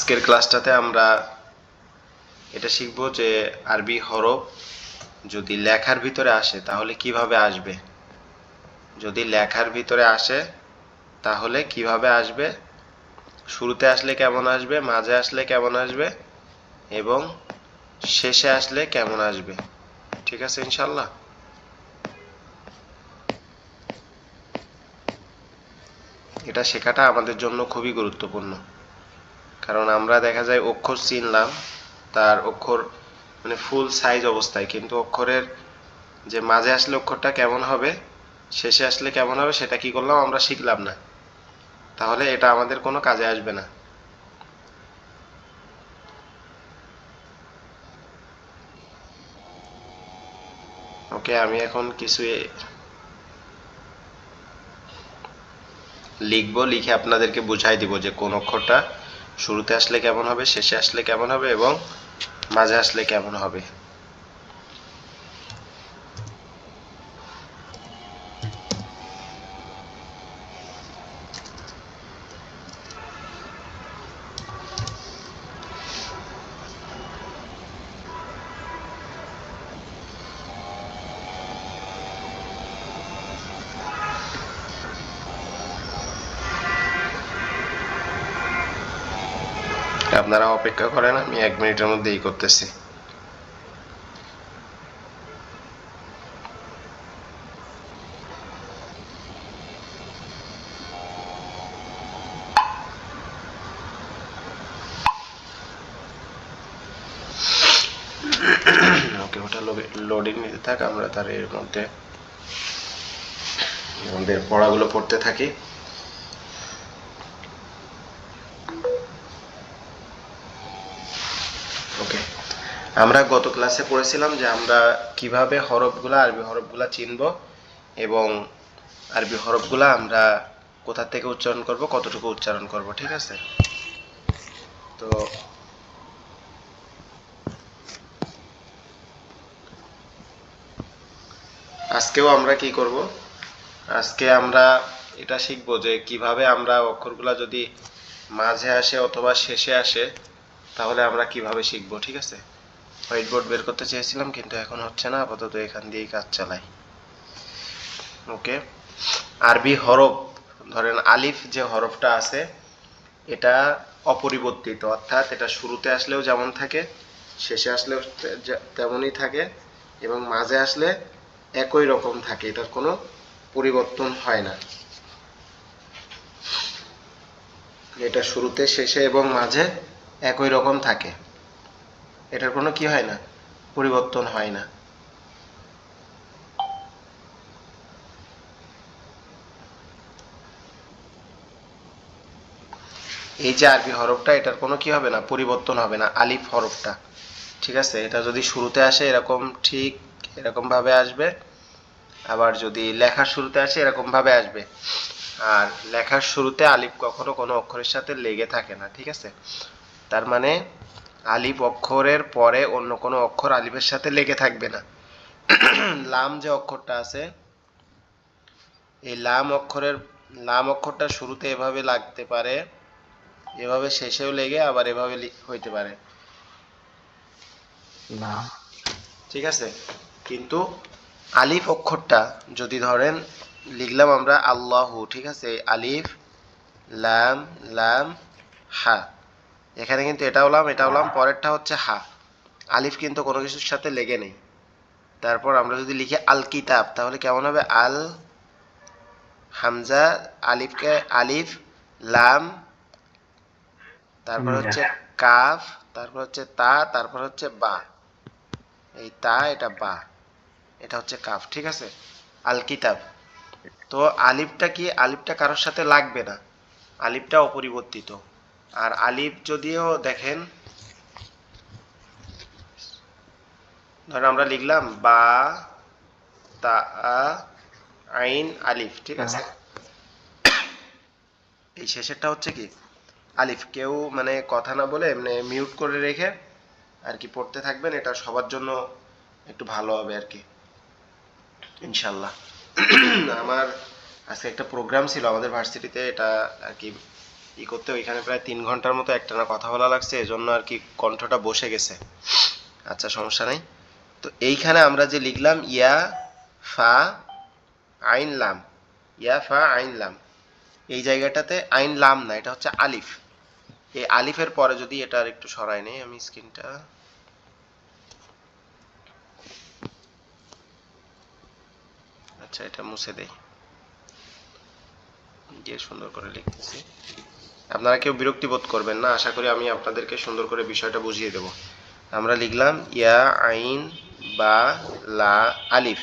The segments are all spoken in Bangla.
আজকের ক্লাসটাতে আমরা এটা শিখব যে আরবি হরফ যদি লেখার ভিতরে আসে তাহলে কিভাবে আসবে, যদি লেখার ভিতরে আসে তাহলে কিভাবে আসবে, শুরুতে আসলে কেমন আসবে, মাঝে আসলে কেমন আসবে এবং শেষে আসলে কেমন আসবে। ঠিক আছে ইনশাআল্লাহ। এটা শেখাটা আমাদের জন্য খুবই গুরুত্বপূর্ণ, কারণ আমরা দেখা যায় অক্ষর চিনলাম, তার অক্ষর মানে ফুল সাইজ অবস্থায়, কিন্তু অক্ষরের যে মাঝে আসলে অক্ষরটা কেমন হবে, শেষে আসলে কেমন হবে সেটা কি করলাম আমরা শিখলাম না, তাহলে এটা আমাদের কোনো কাজে আসবে না। ওকে, আমি এখন কিছু লিখবো, লিখে আপনাদেরকে বুঝাই দিব যে কোন অক্ষরটা শুরুতে আসলে কেমন হবে, শেষে আসলে কেমন হবে এবং মাঝে আসলে কেমন হবে। আপনারা অপেক্ষা করেন, আমি 1 মিনিটের মধ্যেই করতেছি। ওকে, ওটা লোডিং নিতে থাক, আমরা তার এর মধ্যে আমাদের পড়াগুলো পড়তে থাকি। ওকে, আমরা গত ক্লাসে পড়েছিলাম যে আমরা কিভাবে হরফগুলা, আরবি হরফগুলা চিনব এবং আরবি হরফগুলা আমরা কোথা থেকে উচ্চারণ করব, কতটুকু উচ্চারণ করব। ঠিক আছে, তো আজকেও আমরা কি করব, আজকে আমরা এটা শিখব যে কিভাবে আমরা অক্ষরগুলা যদি মাঝে আসে অথবা শেষে আসে তাহলে আমরা কিভাবে শিখব। ঠিক আছে, হোয়াইট বোর্ড বের করতে চেয়েছিলাম কিন্তু এখন হচ্ছে না, আপাতত এখান দিয়েই কাজ চালাই। ওকে, আরবি হরফ, ধরেন আলিফ যে হরফটা আছে এটা অপরিবর্তিত, অর্থাৎ এটা শুরুতে আসলেও যেমন থাকে, শেষে আসলেও তেমনই থাকে এবং মাঝে আসলে একই রকম থাকে, এটার কোনো পরিবর্তন হয় না। এটা শুরুতে, শেষে এবং মাঝে একই রকম থাকে, এটার কোনো কি হয় না, পরিবর্তন হয় না। এই যে আরবি হরফটা, এটার কোনো কি হবে না, পরিবর্তন হবে না, আলিফ হরফটা। ঠিক আছে, এটা যদি শুরুতে আসে এরকম ঠিক এরকম ভাবে আসবে, আবার যদি লেখার শুরুতে আসে এরকম ভাবে আসবে। আর লেখার শুরুতে আলিফ কখনো কোনো অক্ষরের সাথে লেগে থাকে না। ঠিক আছে, তার মানে আলিফ অক্ষরের পরে অন্য কোনো অক্ষর আলিফের সাথে লেগে থাকবে না। লাম যে অক্ষরটা আছে, এই লাম অক্ষরটা শুরুতে এভাবে লাগতে পারে, এভাবে শেষেও লেগে আবার এভাবে হইতে পারে না। ঠিক আছে, কিন্তু আলিফ অক্ষরটা যদি ধরেন লিখলাম আমরা আল্লাহু, ঠিক আছে, আলিফ লাম লাম হা, এখানে কিন্তু এটাও লাম এটাও লাম, পরেরটা হচ্ছে হা, আলিফ কিন্তু কোনো কিছুর সাথে লেগে নেই। তারপর আমরা যদি লিখি আল কিতাব তাহলে কেমন হবে, আল হামজা, আলিফকে আলিফ লাম, তারপর হচ্ছে কাফ, তারপর হচ্ছে তা, তারপর হচ্ছে বা, এই তা এটা বা, এটা হচ্ছে কাফ। ঠিক আছে, আল কিতাব। তো আলিফটা কি, আলিফটা কারোর সাথে লাগবে না, আলিফটা অপরিবর্তিত। আর আলিফ যদিও দেখেন, ধরেন আমরা লিখলাম বা তা আইন আলিফ, ঠিক আছে, এই শেষেরটা হচ্ছে কি আলিফ। কেউ মানে কথা না বলে এমনি মিউট করে রেখে আর কি পড়তে থাকবেন, এটা সবার জন্য একটু ভালো হবে আর কি, ইনশাল্লাহ। আমার আজকে একটা প্রোগ্রাম ছিল আমাদের ভার্সিটিতে, এটা আর কি ই করতে ওইখানে প্রায় 3 ঘন্টার মতো একটানা কথা বলা লাগছে, এজন্য আর কি কণ্ঠটা বসে গেছে। আচ্ছা সমস্যা নাই। তো এইখানে আমরা যে লিখলাম ইয়া ফা আইন লাম, ইয়া ফা আইন লাম, এই জায়গাটাতে আইন লাম না, এটা হচ্ছে আলিফ। এই আলিফের পরে যদি এটা আর একটু সরাই নেই আমি স্ক্রিনটা, আচ্ছা এটা মুছে দেই, যে সুন্দর করে লিখতেছি। আপনারা কেউ বিরক্তি বোধ করবেন না, আশা করি আমি আপনাদেরকে সুন্দর করে বিষয়টা বুঝিয়ে দেব। আমরা লিখলাম ইয়া আইন বা লা আলিফ,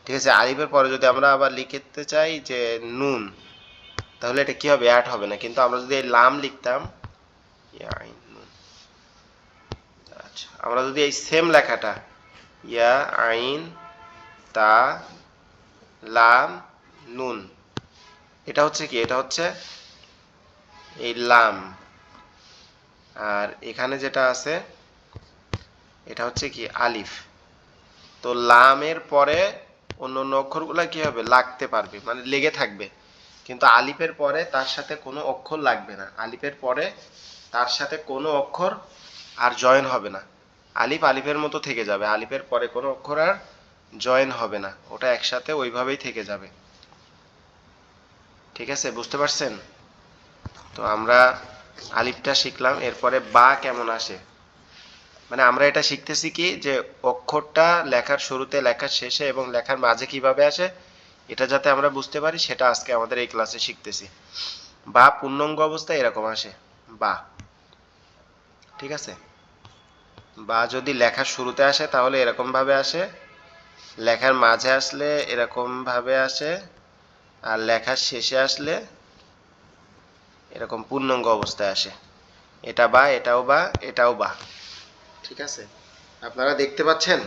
ঠিক আছে। আলিফের পরে যদি আমরা আবার লিখতে চাই যে নুন, তাহলে এটা কি হবে, অ্যাড হবে না। কিন্তু আমরা যদি এই লাম লিখতাম, ইয়া আইন নুন, আচ্ছা আমরা যদি এই সেম লেখাটা ইয়া আইন তা লাম নুন, এটা হচ্ছে কি, এটা হচ্ছে এই লাম, আর এখানে যেটা আছে এটা হচ্ছে কি আলিফ। তো লামের পরে অন্য অন্য অক্ষরগুলো কি হবে, লাগতে পারবে, মানে লেগে থাকবে। কিন্তু আলিফের পরে তার সাথে কোনো অক্ষর লাগবে না, আলিফের পরে তার সাথে কোনো অক্ষর আর জয়েন হবে না। আলিফ আলিফের মতো থেকে যাবে, আলিফের পরে কোনো অক্ষর আর জয়েন হবে না, ওটা একসাথে ওইভাবেই থেকে যাবে। ঠিক আছে, বুঝতে পারছেন? তো আমরা আলিফটা শিখলাম, এরপরে বা কেমন আসে, মানে আমরা এটা শিখতেছি কি যে অক্ষরটা লেখার শুরুতে, লেখার শেষে এবং লেখার মাঝে কিভাবে আসে, এটা যাতে আমরা বুঝতে পারি সেটা আজকে আমাদের এই ক্লাসে শিখতেছি। বা পূর্ণাঙ্গ অবস্থায় এরকম আসে বা, ঠিক আছে। বা যদি লেখার শুরুতে আসে তাহলে এরকম ভাবে আসে, লেখার মাঝে আসলে এরকম ভাবে আসে, আর লেখার শেষে আসলে এরকম পূর্ণাঙ্গ অবস্থায় আসে। এটা বা, এটাও বা, এটাও বা, ঠিক আছে। আপনারা দেখতে পাচ্ছেন?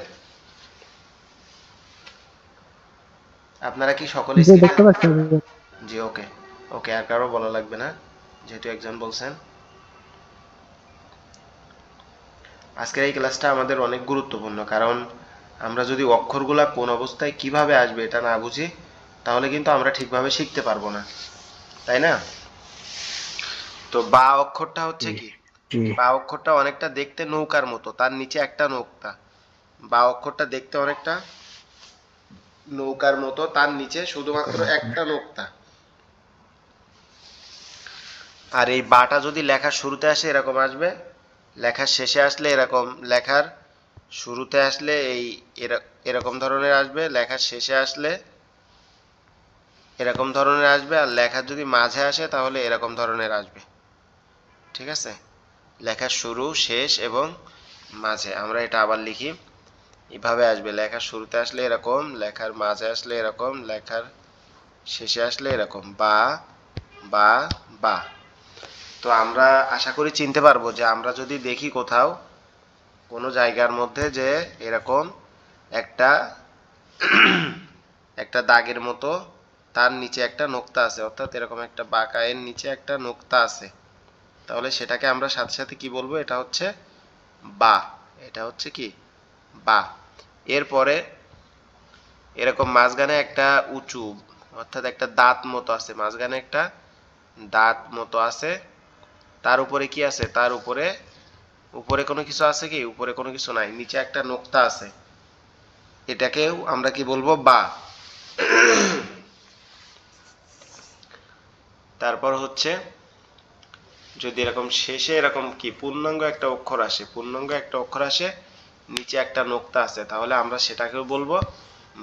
আপনারা কি সকলে জি দেখতে পাচ্ছি। জি ওকে, ওকে আর কারো বলা লাগবে না, যেহেতু একজন বলছেন। আজকের এই ক্লাসটা আমাদের অনেক গুরুত্বপূর্ণ, কারণ আমরা যদি অক্ষরগুলা কোন অবস্থায় কিভাবে আসবে এটা না বুঝি, তাহলে কিন্তু আমরা ঠিকভাবে শিখতে পারবো না, তাই না? তো বা অক্ষরটা হচ্ছে কি, জি বা অক্ষরটা অনেকটা দেখতে নৌকার মতো, তার নিচে একটা নৌকা। বা অক্ষরটা দেখতে অনেকটা নৌকার মতো, তার নিচে শুধুমাত্র একটা নোক্তা। আর এই বাটা যদি লেখার শুরুতে আসে এরকম আসবে, লেখার শেষে আসলে এরকম, লেখার শুরুতে আসলে এই এরকম ধরনের আসবে, লেখার শেষে আসলে এরকম ধরনের আসবে, আর লেখার যদি মাঝে আসে তাহলে এরকম ধরনের আসবে, ঠিক আছে। লেখার শুরু, শেষ এবং মাঝে। আমরা এটা আবার লিখি, এভাবে আসবে, লেখার শুরুতে আসলে এরকম, লেখার মাঝে আসলে এরকম, লেখার শেষে আসলে এরকম, বা বা বা। তো আমরা আশা করি চিনতে পারবো যে আমরা যদি দেখি কোথাও কোনো জায়গার মধ্যে যে এরকম একটা একটা দাগের মতো, তার নিচে একটা নোক্তা আছে, অর্থাৎ এরকম একটা বাঁকা এর নিচে একটা নোক্তা আছে, তাহলে সেটাকে আমরা সাথে সাথে কি বলবো, এটা হচ্ছে বা, এটা হচ্ছে কি বা। এরপরে এরকম মাঝখানে একটা উঁচু, অর্থাৎ একটা দাঁত মতো আছে, মাঝখানে একটা দাঁত মতো আছে, তার উপরে কি আছে, তার উপরে উপরে কোনো কিছু আছে কি, উপরে কোনো কিছু নাই, নিচে একটা নোক্তা আছে, এটাকেও আমরা কি বলবো, বা। তারপর হচ্ছে যদি এরকম শেষে এরকম কি পূর্ণাঙ্গ একটা অক্ষর আসে, পূর্ণাঙ্গ একটা অক্ষর আসে, নিচে একটা নোক্তা আছে, তাহলে আমরা সেটাকেও বলবো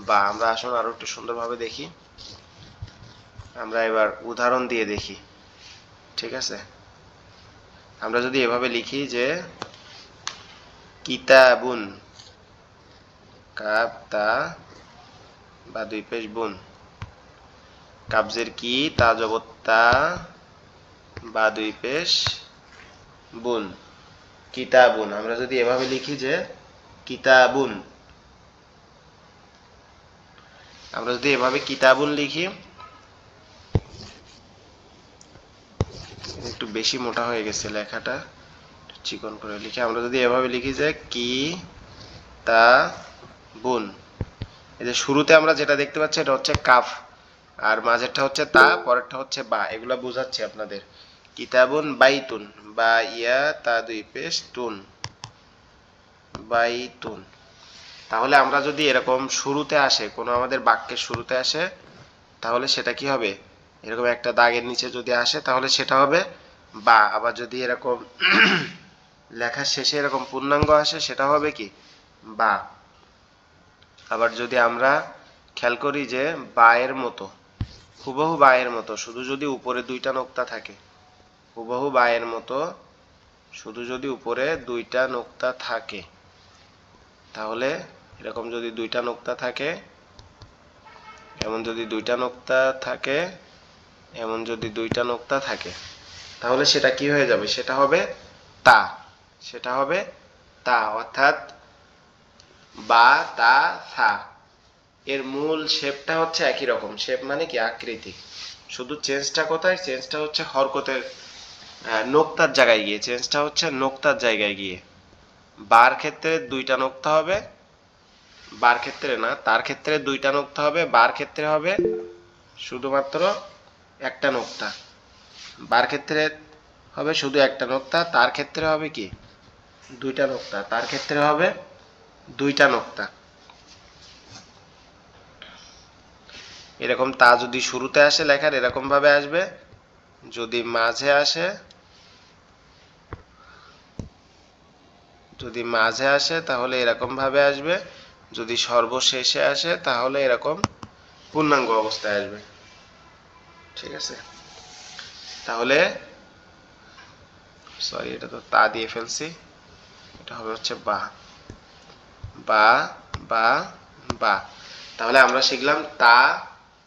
বা। আমরা আসুন আরো একটু সুন্দরভাবে দেখি, আমরা এবার উদাহরণ দিয়ে দেখি, ঠিক আছে। আমরা যদি এভাবে লিখি যে কিতাবুন, কাব তা বা দুই পেশ বুন, কাবজের কি, তা জবর তা বা দুই পেশ বুন, কিতাবুন। আমরা যদি এভাবে লিখি যে কিতাবুন, আমরা যদি এভাবে কিতাবুন লিখি, একটু বেশি মোটা হয়ে গেছে লেখাটা, চিকন করে লিখি। আমরা যদি এভাবে লিখি যে কি তা বুন, এই যে শুরুতে আমরা যেটা দেখতে পাচ্ছি এটা হচ্ছে কাফ, আর মাঝেরটা হচ্ছে তা, পরেরটা হচ্ছে বা, এগুলা বোঝাচ্ছি আপনাদের। কিতাবুন বাইতুন, বা ইয়া তা দুই পেশ তুন, বাইতুন। তাহলে আমরা যদি এরকম শুরুতে আসে, কোনো আমাদের বাক্যের শুরুতে আসে, তাহলে সেটা কি হবে, এরকম একটা দাগের নিচে যদি আসে তাহলে সেটা হবে বা। আবার যদি এরকম লেখার শেষে এরকম পূর্ণাঙ্গ আসে সেটা হবে কি, বা। আবার যদি আমরা খেয়াল করি যে বায়ের মতো, হুবহু বায়ের মতো, শুধু যদি উপরে দুইটা নোক্তা থাকে, হুবহু বায়ের মতো শুধু যদি উপরে দুইটা নোক্তা থাকে, তাহলে এরকম যদি দুইটা নোক্তা থাকে, এমন যদি দুইটা নোক্তা থাকে, এমন যদি দুইটা নোক্তা থাকে, তাহলে সেটা কি হয়ে যাবে, সেটা হবে তা, সেটা হবে তা, অর্থাৎ বা তা থা। এর মূল শেপটা হচ্ছে একই রকম, শেপ মানে কি আকৃতি, শুধু চেঞ্জটা কোথায়, চেঞ্জটা হচ্ছে হরকতের নোক্তার জায়গায় গিয়ে, চেঞ্জটা হচ্ছে নোক্তার জায়গায় গিয়ে। বার ক্ষেত্রে দুইটা নোক্তা হবে, বার ক্ষেত্রে না, তার ক্ষেত্রে দুইটা নোক্তা হবে, বার ক্ষেত্রে হবে শুধুমাত্র একটা নোক্তা। বার ক্ষেত্রে হবে শুধু একটা নোক্তা, তার ক্ষেত্রে হবে কি দুইটা নোক্তা, তার ক্ষেত্রে হবে দুইটা নোক্তা। এরকম তা যদি শুরুতে আসে লেখার এরকম ভাবে আসবে, যদি মাঝে আসে, যদি মাঝে আসে তাহলে এরকম ভাবে আসবে, যদি সর্বশেষে আসে তাহলে এরকম পূর্ণাঙ্গ অবস্থায় আসবে। ঠিক আছে, তাহলে সরি এটা তো তা দিয়ে ফেলছি, এটা হবে হচ্ছে বা, বা, বা, বা। তাহলে আমরা শিখলাম তা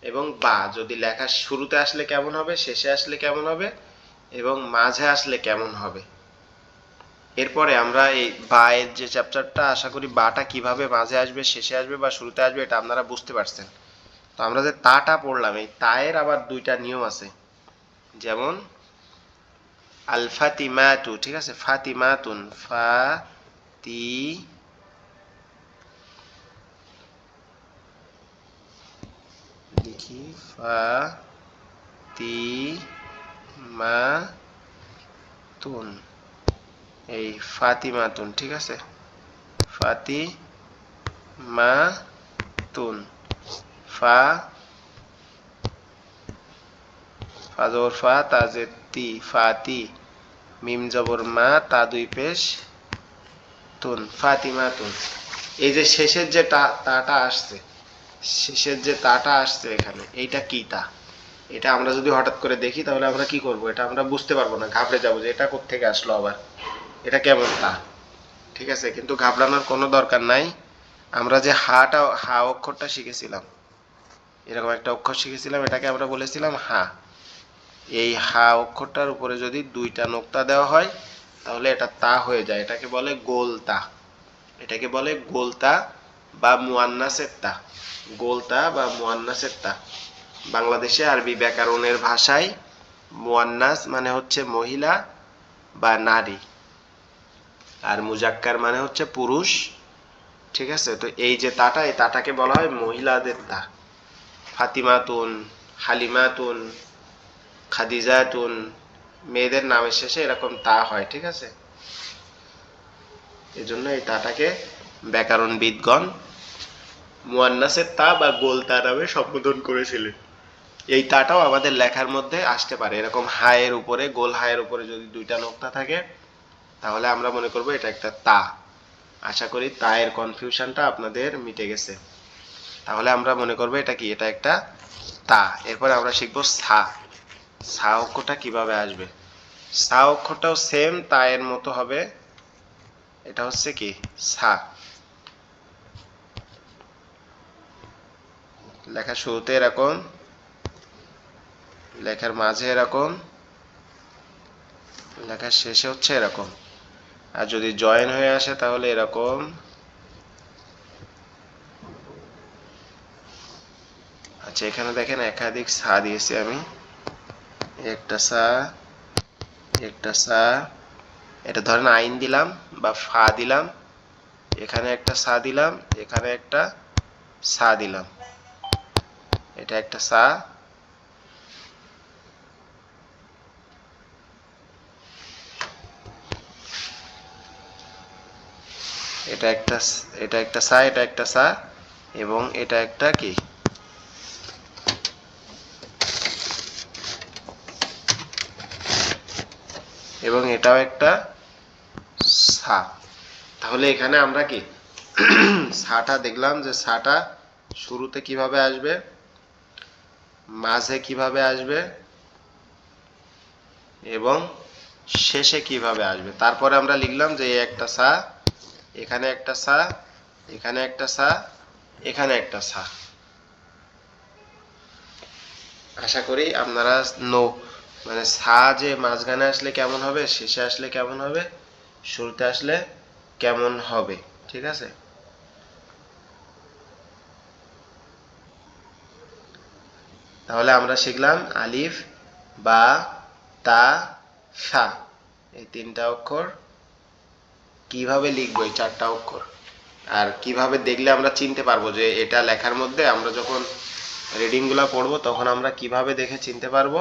এবং বা যদি লেখার শুরুতে আসলে কেমন হবে, শেষে আসলে কেমন হবে, এবং মাঝে আসলে কেমন হবে। এরপরে আমরা এই বা এর যে চ্যাপ্টারটা, আশা করি বাটা কিভাবে মাঝে আসবে, শেষে আসবে বা শুরুতে আসবে এটা আপনারা বুঝতে পারছেন। তো আমরা যে তাটা পড়লাম, এই তায়ের আবার দুইটা নিয়ম আছে, যেমন আল ফাতিমাতু, ঠিক আছে, ফাতিমাতুন, ফা তি লিখি, ফা তি মা তুন, এই ফাতিমাতুন, ঠিক আছে, ফাতি মা তুন, ফা, ফা জবর ফা, তা যে তি, ফাতি, মিম জবর মা, তা দুই পেশ তুন, ফাতিমাতুন। এই যে শেষের যে তাটা আসছে, শেষের যে তাটা আসছে এখানে, এইটা কি তা, এটা আমরা যদি হঠাৎ করে দেখি তাহলে আমরা কি করব, এটা আমরা বুঝতে পারবো না, ঘাবড়ে যাবো যে এটা কোত্থেকে আসলো আবার, এটা কেমন তা। ঠিক আছে, কিন্তু ঘাবড়ানোর কোনো দরকার নাই। আমরা যে হা অক্ষরটা শিখেছিলাম, এরকম একটা অক্ষর শিখেছিলাম, এটাকে আমরা বলেছিলাম হা। এই হা অক্ষরটার উপরে যদি দুইটা নোক্তা দেওয়া হয় তাহলে এটা তা হয়ে যায়, এটাকে বলে গোলতা, এটাকে বলে গোলতা বা মুয়ান্নাসের তা, গোলতা বা মুয়ান্নাসের তা। বাংলাদেশে আরবি ব্যাকরণের ভাষায় মুয়ান্নাস মানে হচ্ছে মহিলা বা নারী, আর মুজাক্কার মানে হচ্ছে পুরুষ। ঠিক আছে, তো এই যে তাটা, এই তাটাকে বলা হয় মহিলাদের তা। ফাতিমাতুন, হালিমাতুন, খাদিজাতুন, মেয়েদের নামের শেষে এরকম তা হয়। ঠিক আছে, এজন্য এই তাটাকে ব্যাকরণবিদগণ মুয়ান্নাসের তা বা গোল তা নামে সম্বোধন করেছিলেন। এই তাটাও আমাদের লেখার মধ্যে আসতে পারে, এরকম হায়ের উপরে, গোল হায়ের উপরে যদি দুইটা নোক্তা থাকে তাহলে আমরা মনে করব এটা একটা তা। আশা করি তায়ের কনফিউশনটা আপনাদের মিটে গেছে। তাহলে আমরা মনে করব এটা কি, এটা একটা তা। এরপরে আমরা শিখবো সা। সা অক্ষরটা কিভাবে আসবে। সা অক্ষরটাও সেম তায়ের মতো হবে, এটা হচ্ছে কি সা। লেখার শুরুতে এরকম, লেখার মাঝে এরকম, লেখার শেষে হচ্ছে এরকম, আর যদি জয়েন হয়ে আসে তাহলে এরকম। আচ্ছা, এখানে দেখেন একাধিক সা দিয়েছি আমি, একটা সা, একটা সা, এটা ধরেন আইন দিলাম বা ফা দিলাম, এখানে একটা সা দিলাম, এখানে একটা সা দিলাম, এটা একটা সা, এটা একটা এটা একটা সা, এটা একটা সা, এবং এটা একটা কি, এবং এটাও একটা সা। তাহলে এখানে আমরা কি সাটা দেখলাম যে সাটা শুরুতে কিভাবে আসবে, মাঝে কিভাবে আসবে, এবং শেষে কিভাবে আসবে। তারপরে আমরা লিখলাম যে একটা সা, এখানে একটা সা, এখানে একটা সা, এখানে একটা সা। আশা করি আপনারা মানে সা যে মাঝখানে আসলে কেমন হবে, শেষে আসলে কেমন হবে, শুরুতে আসলে কেমন হবে, ঠিক আছে। তাহলে আমরা শিখলাম আলিফ, বা, তা, সা, এই তিনটা অক্ষর কিভাবে লিখবো, এই চারটা অক্ষর, আর কিভাবে দেখলে আমরা চিনতে পারবো যে এটা লেখার মধ্যে, আমরা যখন রিডিং গুলা পড়বো তখন আমরা কিভাবে দেখে চিনতে পারবো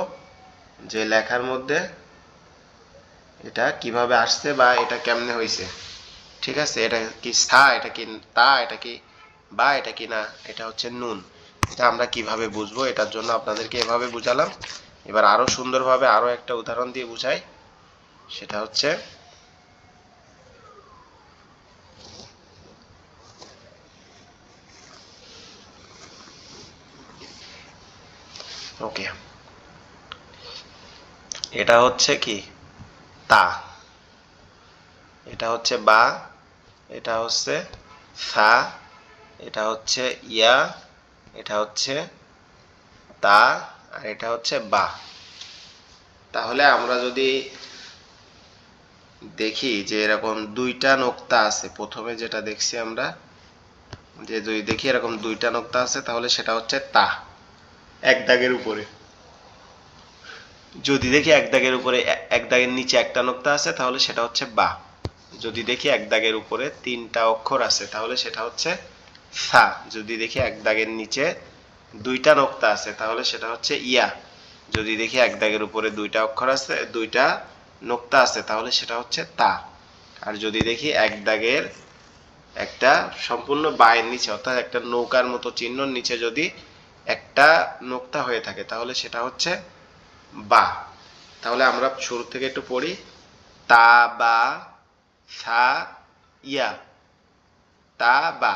যে লেখার মধ্যে এটা কিভাবে আসছে বা এটা কেমনে হয়েছে, ঠিক আছে। এটা কি সা, এটা কি তা, এটা কি বা, এটা কি না, এটা হচ্ছে নুন। এটা আমরা কিভাবে বুঝবো, এটার জন্য আপনাদেরকে এভাবে বুঝালাম। এবার আরো সুন্দরভাবে আরো একটা উদাহরণ দিয়ে বুঝাই। সেটা হচ্ছে, ওকে, এটা হচ্ছে কি তা, এটা হচ্ছে বা, এটা হচ্ছে সা, এটা হচ্ছে ইয়া, এটা হচ্ছে তা, আর এটা হচ্ছে বা। তাহলে আমরা যদি দেখি যে এরকম দুইটা নোক্তা আছে, প্রথমে যেটা দেখছি আমরা, যে যদি দেখি এরকম দুইটা নোক্তা আছে, তাহলে সেটা হচ্ছে তা, এক দাগের উপরে। যদি দেখি এক দাগের উপরে, এক দাগের নিচে একটা নোক্তা আছে, তাহলে সেটা হচ্ছে বা। যদি দেখি এক দাগের উপরে তিনটা অক্ষর আছে, তাহলে সেটা হচ্ছে সা। যদি দেখি এক দাগের নিচে দুইটা নোক্তা আছে, তাহলে সেটা হচ্ছে ইয়া। যদি দেখি এক দাগের উপরে দুইটা অক্ষর আছে, দুইটা নোক্তা আছে, তাহলে সেটা হচ্ছে তা। আর যদি দেখি এক দাগের একটা সম্পূর্ণ বায়ের নিচে, অর্থাৎ একটা নৌকার মতো চিহ্নর নিচে যদি একটা নোক্তা হয়ে থাকে, তাহলে সেটা হচ্ছে বা। তাহলে আমরা শুরু থেকে একটু পড়ি। তা, বা, সা, ইয়া, তা, বা।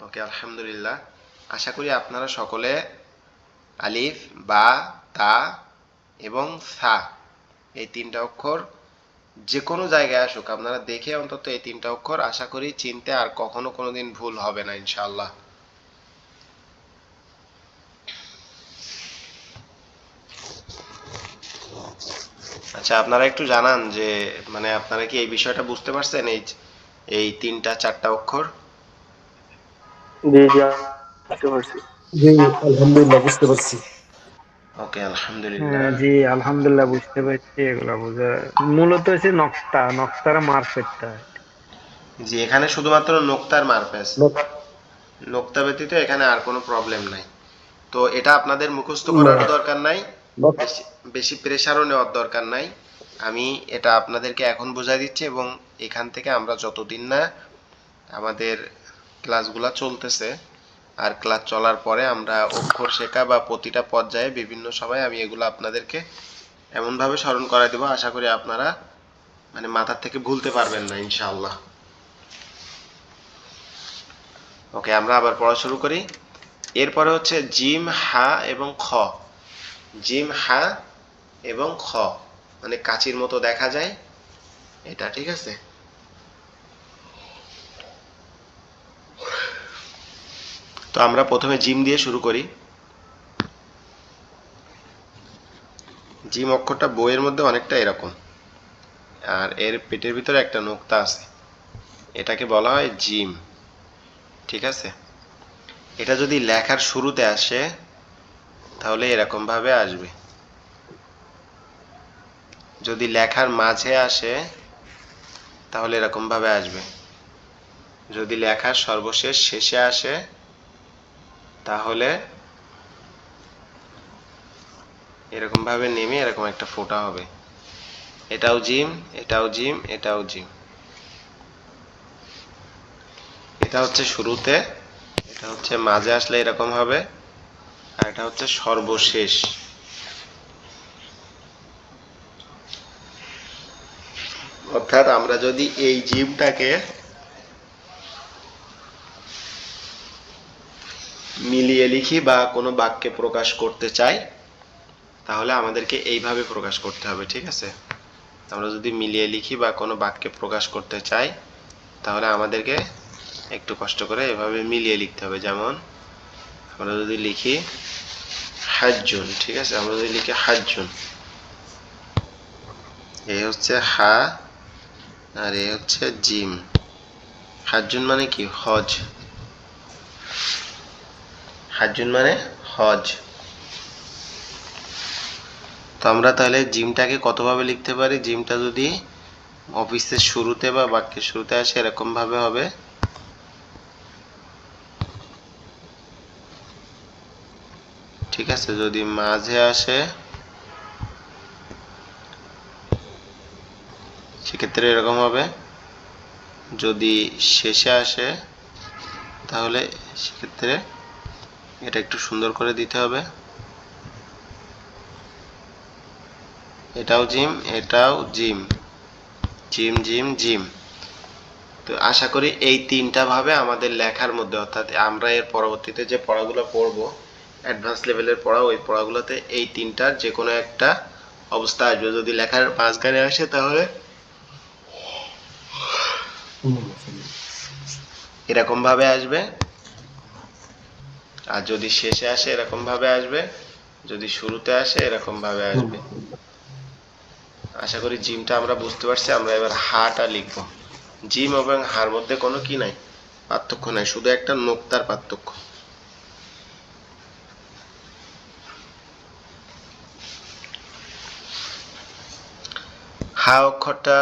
ওকে, আলহামদুলিল্লাহ। আশা করি আপনারা সকলে আলিফ, বা, তা এবং সা, এই তিনটা অক্ষর যে কোনো জায়গায় আসুক, আপনারা দেখে অন্তত এই তিনটা অক্ষর আশা করি চিনতে আর কখনো কোনোদিন ভুল হবে না ইনশাআল্লাহ। আচ্ছা, আপনারা একটু জানান যে মানে আপনারা কি এই বিষয়টা বুঝতে পারছেন, এই এই তিনটা চারটা অক্ষর? জি জি বুঝতে পারছি। জি, আলহামদুলিল্লাহ বুঝতে পারছি। ওকে, আলহামদুলিল্লাহ। হ্যাঁ জি আলহামদুলিল্লাহ বুঝতে পারছি। এগুলা বোঝা মূলত হচ্ছে নক্তা, নক্তার মার্কেটটা। জি, এখানে শুধুমাত্র নোক্তার মারপ্যাচ, নক- নোক্তা ব্যতীত এখানে আর কোনো প্রবলেম নাই। তো এটা আপনাদের মুখস্থ করারও ন- দরকার নাই, নক- বেশি বেশি প্রেসারও নেওয়ার দরকার নাই। আমি এটা আপনাদেরকে এখন বোঝাই দিচ্ছি, এবং এখান থেকে আমরা যতদিন না আমাদের ক্লাসগুলা চলতেছে, আর ক্লাস চলার পরে আমরা অক্ষর শেখা বা প্রতিটা পর্যায়ে বিভিন্ন সময় আমি এগুলো আপনাদেরকে এমনভাবে স্মরণ করাই দেবো, আশা করি আপনারা মানে মাথার থেকে ভুলতে পারবেন না ইনশাআল্লাহ। ওকে, আমরা আবার পড়া শুরু করি। এরপরে হচ্ছে জিম, হা এবং খ। জিম, হা এবং খ, মানে কাচির মতো দেখা যায় এটা, ঠিক আছে। তো আমরা প্রথমে জিম দিয়ে শুরু করি। জিম অক্ষরটা বইয়ের মধ্যে অনেকটা এরকম, আর এর পেটের ভিতরে একটা নোক্তা আছে, এটাকে বলা হয় জিম, ঠিক আছে। এটা যদি লেখার শুরুতে আসে তাহলে এরকম ভাবে আসবে, যদি লেখার মাঝে আসে তাহলে এরকম ভাবে আসবে, যদি লেখার সর্বশেষ শেষে আসে তাহলে এরকম ভাবে নেমে এরকম একটা ফোঁটা হবে। এটাও জিম, এটাও জিম, এটাও জিম। এটা হচ্ছে শুরুতে, এটা হচ্ছে মাঝে আসলে এরকম হবে, আর এটা হচ্ছে সর্বশেষ। অর্থাৎ আমরা যদি এই জিমটাকে মিলিয়ে লিখি বা কোনো বাক্যে প্রকাশ করতে চাই, তাহলে আমাদেরকে এইভাবে প্রকাশ করতে হবে, ঠিক আছে? আমরা যদি মিলিয়ে লিখি বা কোনো বাক্যে প্রকাশ করতে চাই, তাহলে আমাদেরকে একটু কষ্ট করে এভাবে মিলিয়ে লিখতে হবে। যেমন আমরা যদি লিখি হাজ্জুন, ঠিক আছে? আমরা যদি লিখি হাজ্জুন, এই হচ্ছে হা আর এই হচ্ছে জিম। হাজ্জুন মানে কি? হজ। হাজ্জুন মানে হজ। তো আমরা তাহলে জিমটাকে কতভাবে লিখতে পারি? জিমটা যদি অফিসের শুরুতে বা বাক্যের শুরুতে আসে এরকম ভাবে হবে, ঠিক আছে? যদি মাঝে আসে সেক্ষেত্রে এরকম হবে, যদি শেষে আসে তাহলে সেক্ষেত্রে এটা একটু সুন্দর করে দিতে হবে। এটাও জিম, এটাও জিম, জিম জিম জিম। তো আশা করি এই তিনটা ভাবে আমাদের লেখার মধ্যে, অর্থাৎ আমরা এর পরবর্তীতে যে পড়াগুলো পড়বো অ্যাডভান্স লেভেলের পড়া, ওই পড়াগুলোতে এই তিনটার যে কোনো একটা অবস্থা আসবে। যদি লেখার মাঝখানে আসে তাহলে এরকম ভাবে আসবে, আর যদি শেষে আসে এরকম ভাবে আসবে, যদি শুরুতে আসে এরকম ভাবে আসবে। আশা করি জিমটা আমরা বুঝতে পারছি। আমরা এবার হাটা লিখবো। জিম এবং হার মধ্যে কোনো কি নাই, পার্থক্য নাই, শুধু একটা নোক্তার পার্থক্য। হা অক্ষরটা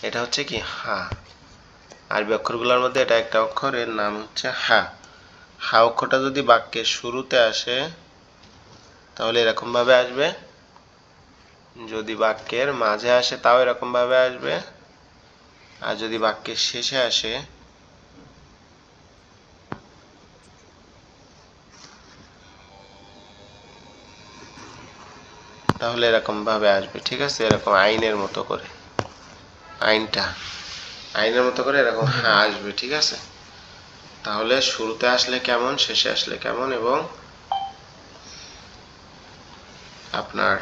এটা হচ্ছে কি হা। আরবি অক্ষরগুলোর মধ্যে এটা একটা অক্ষর, এর নাম হচ্ছে হা। হা অক্ষরটা যদি বাক্যের শুরুতে আসে তাহলে এরকম ভাবে আসবে, যদি বাক্যের মাঝে আসে তাও এরকম ভাবে আসবে, আর যদি বাক্যের শেষে আসে তাহলে এরকম ভাবে আসবে, ঠিক আছে? এরকম আইনের মতো করে, আইনটা আইনের মতো করে এরকম হা আসবে, ঠিক আছে? তাহলে শুরুতে আসলে কেমন, শেষে আসলে কেমন, এবং আপনার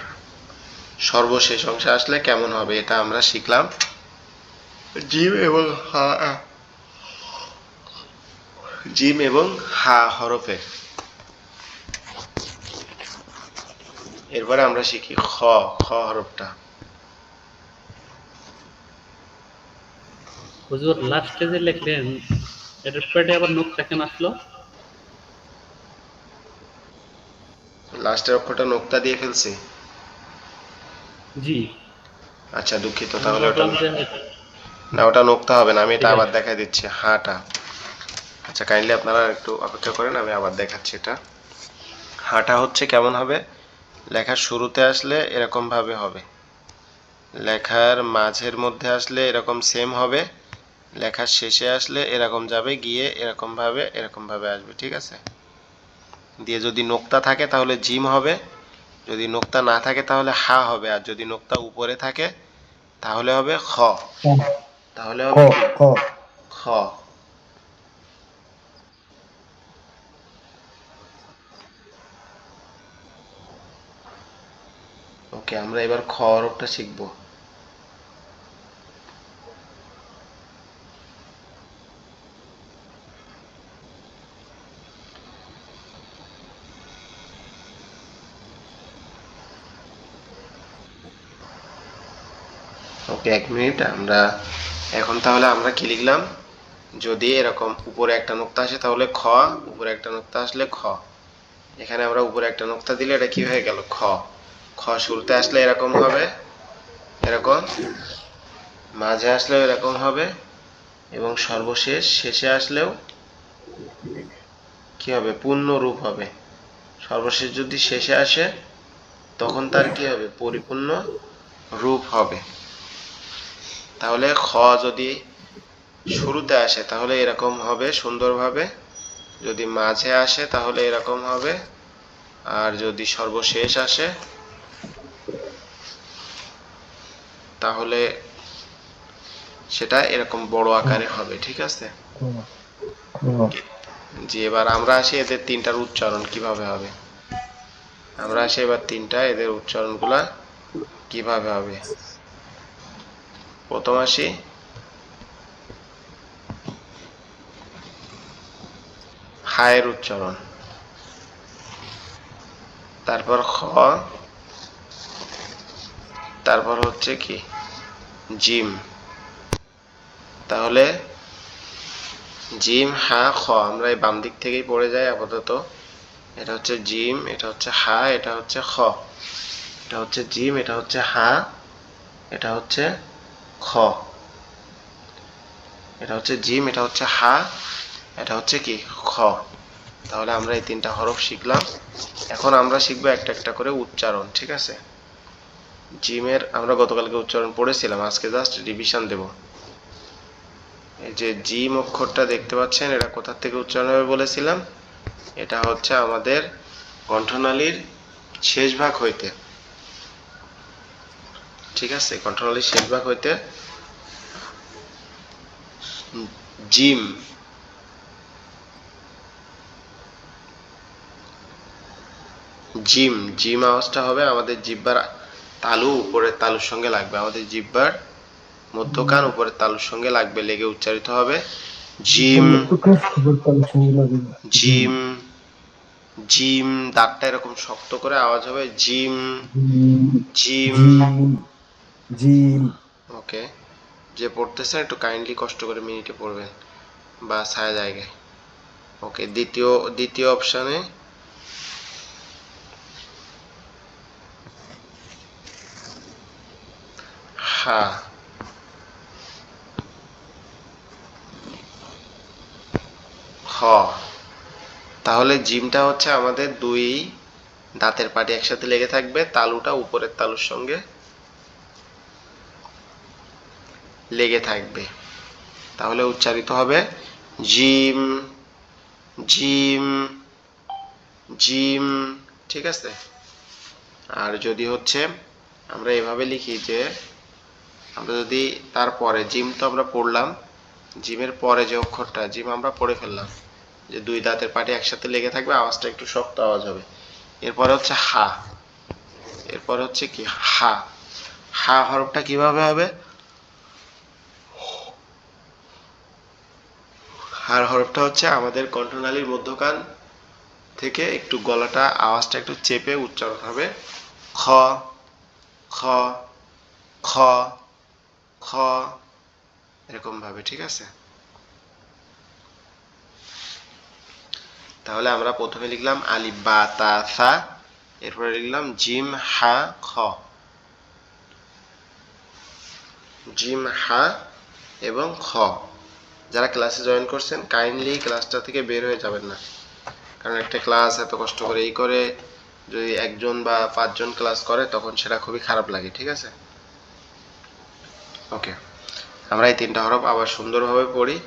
সর্বশেষ অংশে আসলে কেমন হবে, এটা আমরা শিখলাম জিম এবং হা, জিম এবং হা হরফে। এরপরে আমরা শিখি খ, খ হরফটা। হুজুর লাস্টে যে লিখলেন এটার পেটে আবার নোকটা কেন আসলো? লাস্টের অক্ষরটা নোক্তা দিয়ে ফেলছি। জি, আচ্ছা দুঃখিত, আমি তাহলে ওটা ভাবলাম যে না, ওটা নোক্তা হবে না, আমি এটা ঠিক আবার আছে। দেখাই দিচ্ছি হাটা। আচ্ছা কাইন্ডলি আপনারা একটু অপেক্ষা করেন, আমি আবার দেখাচ্ছি। এটা হাটা হচ্ছে কেমন হবে, লেখার শুরুতে আসলে এরকম ভাবে হবে, লেখার মাঝের মধ্যে আসলে এরকম সেম হবে, লেখার শেষে আসলে এরকম যাবে গিয়ে এরকম ভাবে আসবে, ঠিক আছে? দিয়ে যদি নোক্তা থাকে তাহলে জিম হবে, যদি নোক্তা না থাকে তাহলে হা হবে, আর যদি নোক্তা উপরে থাকে তাহলে হবে খ। তাহলে খ হবে কি খ খ। ওকে, আমরা এবার খ হরফটা শিখবো। ওকে, এক মিনিট। আমরা এখন তাহলে আমরা কি লিখলাম, যদি এরকম উপরে একটা নোক্তা আসে তাহলে খ, উপরে একটা নোক্তা আসলে খ। এখানে আমরা উপরে একটা নোক্তা দিলে এটা কি হয়ে গেল, খ। খ শুরুতে আসলে এরকম হবে, এরকম, মাঝে আসলেও এরকম হবে, এবং সর্বশেষ শেষে আসলেও কি হবে, পূর্ণ রূপ হবে। সর্বশেষ যদি শেষে আসে তখন তার কি হবে? পরিপূর্ণ রূপ হবে। তাহলে খ যদি শুরুতে আসে তাহলে এরকম হবে সুন্দরভাবে, যদি মাঝে আসে তাহলে এরকম হবে, আর যদি সর্বশেষ আসে তাহলে সেটা এরকম বড় আকারে হবে। ঠিক আছে? জি, এবার আমরা আসি এদের তিনটার উচ্চারণ কিভাবে হবে। আমরা আসি এবার তিনটা, এদের উচ্চারণগুলা কিভাবে হবে। প্রথম আসি হায়ের উচ্চারণ, তারপর খ, তারপর হচ্ছে কি জিম। তাহলে জিম হা খ, আমরা এই বাম দিক থেকেই পড়ে যাই আপাতত। এটা হচ্ছে জিম, এটা হচ্ছে হা, এটা হচ্ছে খ। এটা হচ্ছে জিম, এটা হচ্ছে হা, এটা হচ্ছে খ। এটা হচ্ছে জিম, এটা হচ্ছে হা, এটা হচ্ছে কি খ। তাহলে আমরা এই তিনটা হরফ শিখলাম। এখন আমরা শিখবো একটা একটা করে উচ্চারণ। ঠিক আছে? জিমের আমরা গতকালকে উচ্চারণ পড়েছিলাম, আজকে জাস্ট রিভিশন দেব। এই যে জিম অক্ষরটা দেখতে পাচ্ছেন, এটা কোথা থেকে উচ্চারণ হবে বলেছিলাম? এটা হচ্ছে আমাদের কণ্ঠনালীর শেষ ভাগ হইতে। ঠিক আছে? কণ্ঠনালীর শেষ ভাগ হইতে জিম, জিম, জিম আওয়াজটা হবে আমাদের জিহ্বার তালু উপরের তালুর সঙ্গে লাগবে, আমাদের জিহ্বার মধ্যকান উপরের তালুর সঙ্গে লাগবে, লেগে উচ্চারিত হবে জিম, জিম, জিম। দাঁতটা এরকম শক্ত করে আওয়াজ হবে জিম, জিম। জিম। ওকে, যে পড়তেছেন একটু কাইন্ডলি কষ্ট করে মিনিটে পড়বেন বা ছায়া জায়গায়। ওকে, দ্বিতীয় দ্বিতীয় অপশানে হা, খ। তাহলে জিমটা হচ্ছে আমাদের দুই দাঁতের পাটি একসাথে লেগে থাকবে, তালুটা উপরের তালুর সঙ্গে লেগে থাকবে, তাহলে উচ্চারিত হবে জিম, জিম, জিম। ঠিক আছে? আর যদি হচ্ছে আমরা এভাবে লিখি যে, আমরা যদি তারপরে জিম তো আমরা পড়লাম, জিমের পরে যে অক্ষরটা জিম আমরা পড়ে ফেললাম, যে দুই দাঁতের পাটি একসাথে লেগে থাকবে, আওয়াজটা একটু শক্ত আওয়াজ হবে। এরপরে হচ্ছে হা, এরপরে হচ্ছে কি হা। হা হরফটা কিভাবে হবে? হার হরফটা হচ্ছে আমাদের কণ্ঠনালীর মধ্যকান থেকে একটু গলাটা আওয়াজটা একটু চেপে উচ্চারণ হবে খ, খ, খ, খ, এরকম ভাবে। ঠিক আছে? তাহলে আমরা প্রথমে লিখলাম আলিফ বা তা সা, এরপরে লিখলাম জিম হা খ, জিম হা এবং খ। যারা ক্লাসে জয়েন করছেন কাইন্ডলি ক্লাসটা থেকে বের হয়ে যাবেন না, কারণ একটা ক্লাস এত কষ্ট করে এই করে যদি একজন বা পাঁচজন ক্লাস করে তখন সেটা খুবই খারাপ লাগে। ঠিক আছে? ওকে, আমরা এই তিনটা হরফ আবার সুন্দরভাবে পড়ি।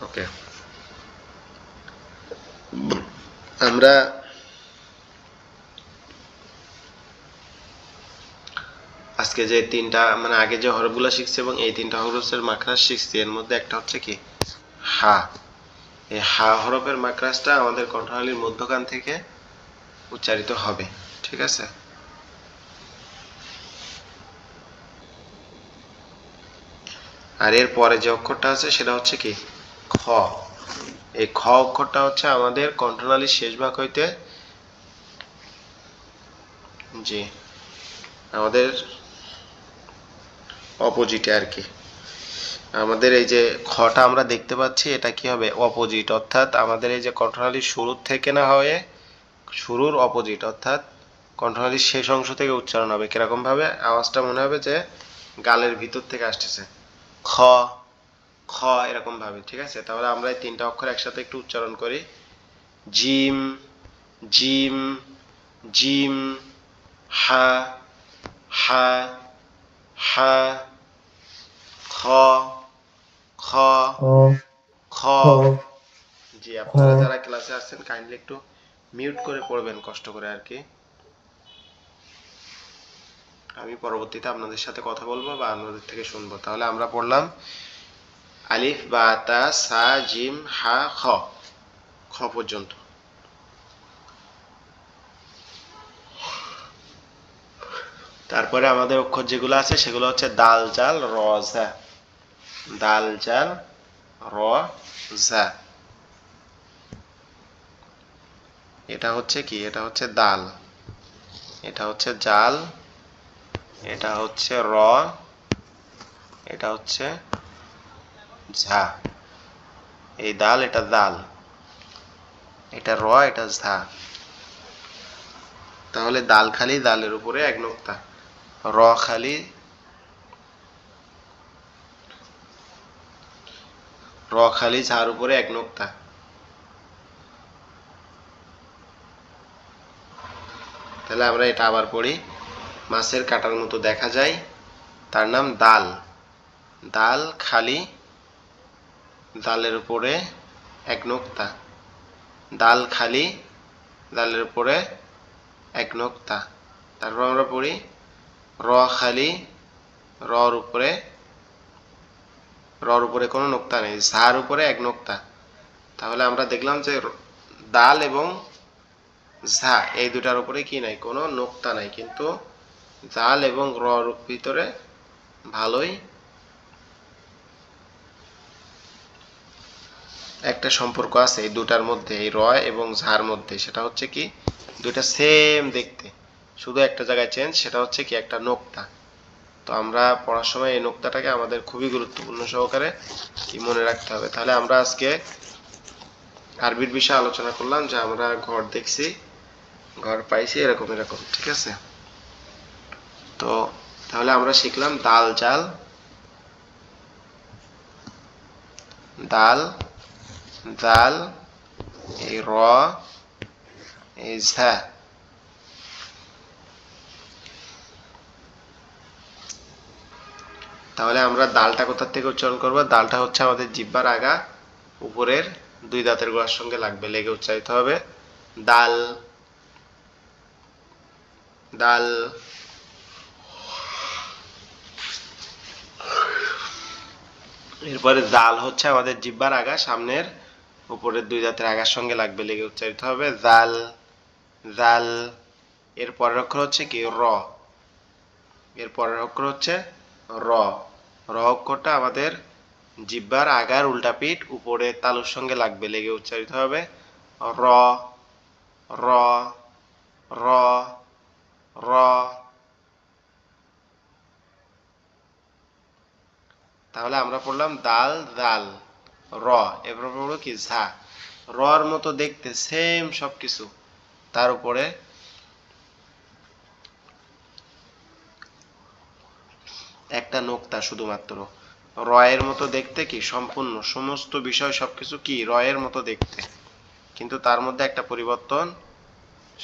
ওকে, আমরা আজকে যে তিনটা মানে আগে যে হরফগুলো শিখছি এবং এই তিনটা হরফের মাখরাজ শিখছি, এর মধ্যে একটা হচ্ছে কি হা। এই হা হরফের মাখরাজটা আমাদের কণ্ঠনালীর মধ্যখান থেকে উচ্চারিত হবে। ঠিক আছে? আর এর পরে যে অক্ষরটা আছে সেটা হচ্ছে কি খ। এই খ অক্ষরটা হচ্ছে আমাদের কণ্ঠনালীর শেষ ভাগ হইতে, জি, আমাদের অপোজিটে আর কি। আমাদের এই যে খটা আমরা দেখতে পাচ্ছি এটা কি হবে? অপোজিট, অর্থাৎ আমাদের এই যে কণ্ঠনালীর শুরুর থেকে না হয়ে শুরুর অপোজিট, অর্থাৎ কণ্ঠনালীর শেষ অংশ থেকে উচ্চারণ হবে। কিরকম ভাবে? আওয়াজটা মনে হবে যে গালের ভিতর থেকে আসতেছে খ, খ এরকম ভাবে, ঠিক আছে? তাহলে আমরা এই তিনটা অক্ষর একসাথে একটু উচ্চারণ করি। জিম, জিম, জিম, হা, হা, হা, খ, খ, খ খ। খ জি, খ আপনারা যারা ক্লাসে আসছেন কাইন্ডলি একটু মিউট করে পড়বেন কষ্ট করে আর কি। আমি পরবর্তীতে আপনাদের সাথে কথা বলবো বা আপনাদের থেকে শুনবো। তাহলে আমরা পড়লাম আলিফ বা তা সা জিম হা খ, খ পর্যন্ত। তারপরে আমাদের অক্ষর যেগুলো আছে সেগুলো হচ্ছে দাল জাল র জা, দাল জাল র জা। এটা হচ্ছে কি, এটা হচ্ছে দাল, এটা হচ্ছে জাল, এটা হচ্ছে র, এটা হচ্ছে ঝা। এই দাল, এটা দাল, এটা র, এটা ঝা। তাহলে দাল খালি দালের উপরে এক নোক্তা, র খালি ঝার উপরে এক নোক্তা। তাহলে আমরা এটা আবার পড়ি। মাছের কাঁটার মতো দেখা যায়, তার নাম দাল। দাল খালি দালের উপরে এক নোক্তা, দাল খালি দালের উপরে এক নোক্তা। তারপর আমরা পড়ি র খালি রর উপরে, রর উপরে কোনো নোক্তা নেই, ঝার উপরে এক নোক্তা। তাহলে আমরা দেখলাম যে দাল এবং ঝা এই দুটার উপরে কি নাই, কোনো নোক্তা নাই, কিন্তু জাল এবং রর ভিতরে ভালোই একটা সম্পর্ক আছে এই দুটার মধ্যে, এই র এবং ঝার মধ্যে। সেটা হচ্ছে কি, দুইটা সেম দেখতে, শুধু একটা জায়গায় চেঞ্জ, সেটা হচ্ছে কি একটা নোক্তা। তো আমরা পড়ার সময় এই নোক্তাটাকে আমাদের খুবই গুরুত্বপূর্ণ সহকারে কি মনে রাখতে হবে। তাহলে আমরা আজকে আরবির বিষয়ে আলোচনা করলাম যে আমরা ঘর দেখছি, ঘর পাইছি এরকম এরকম, ঠিক আছে? তো তাহলে আমরা শিখলাম দাল জাল, দাল, জাল, এই র, এই ঝা। তাহলে আমরা দালটা কোথা থেকে উচ্চারণ করব? দালটা হচ্ছে আমাদের জিহ্বার আগা উপরের দুই দাঁতের গোড়ার সঙ্গে লাগবে, লেগে উচ্চারিত হবে দাল, দাল। এরপরে জাল হচ্ছে আমাদের জিহ্বার আগা সামনের উপরের দুই দাঁতের আগার সঙ্গে লাগবে, লেগে উচ্চারিত হবে জাল, জাল। এর পরের অক্ষর হচ্ছে কি র, এর পরের অক্ষর হচ্ছে র। র অক্ষরটা আমাদের জিহ্বার আগার উল্টা পিঠ উপরে তালুর সঙ্গে লাগবে, লেগে উচ্চারিত হবে র, র, র, র। তাহলে আমরা পড়লাম দাল দাল র, এরপর পড়বো কি ঝা। রর মতো দেখতে সেম সবকিছু, তার উপরে একটা নোক্তা শুধুমাত্র। র এর মতো দেখতে কি সম্পূর্ণ সমস্ত বিষয় সবকিছু কি র এর মতো দেখতে, কিন্তু তার মধ্যে একটা পরিবর্তন,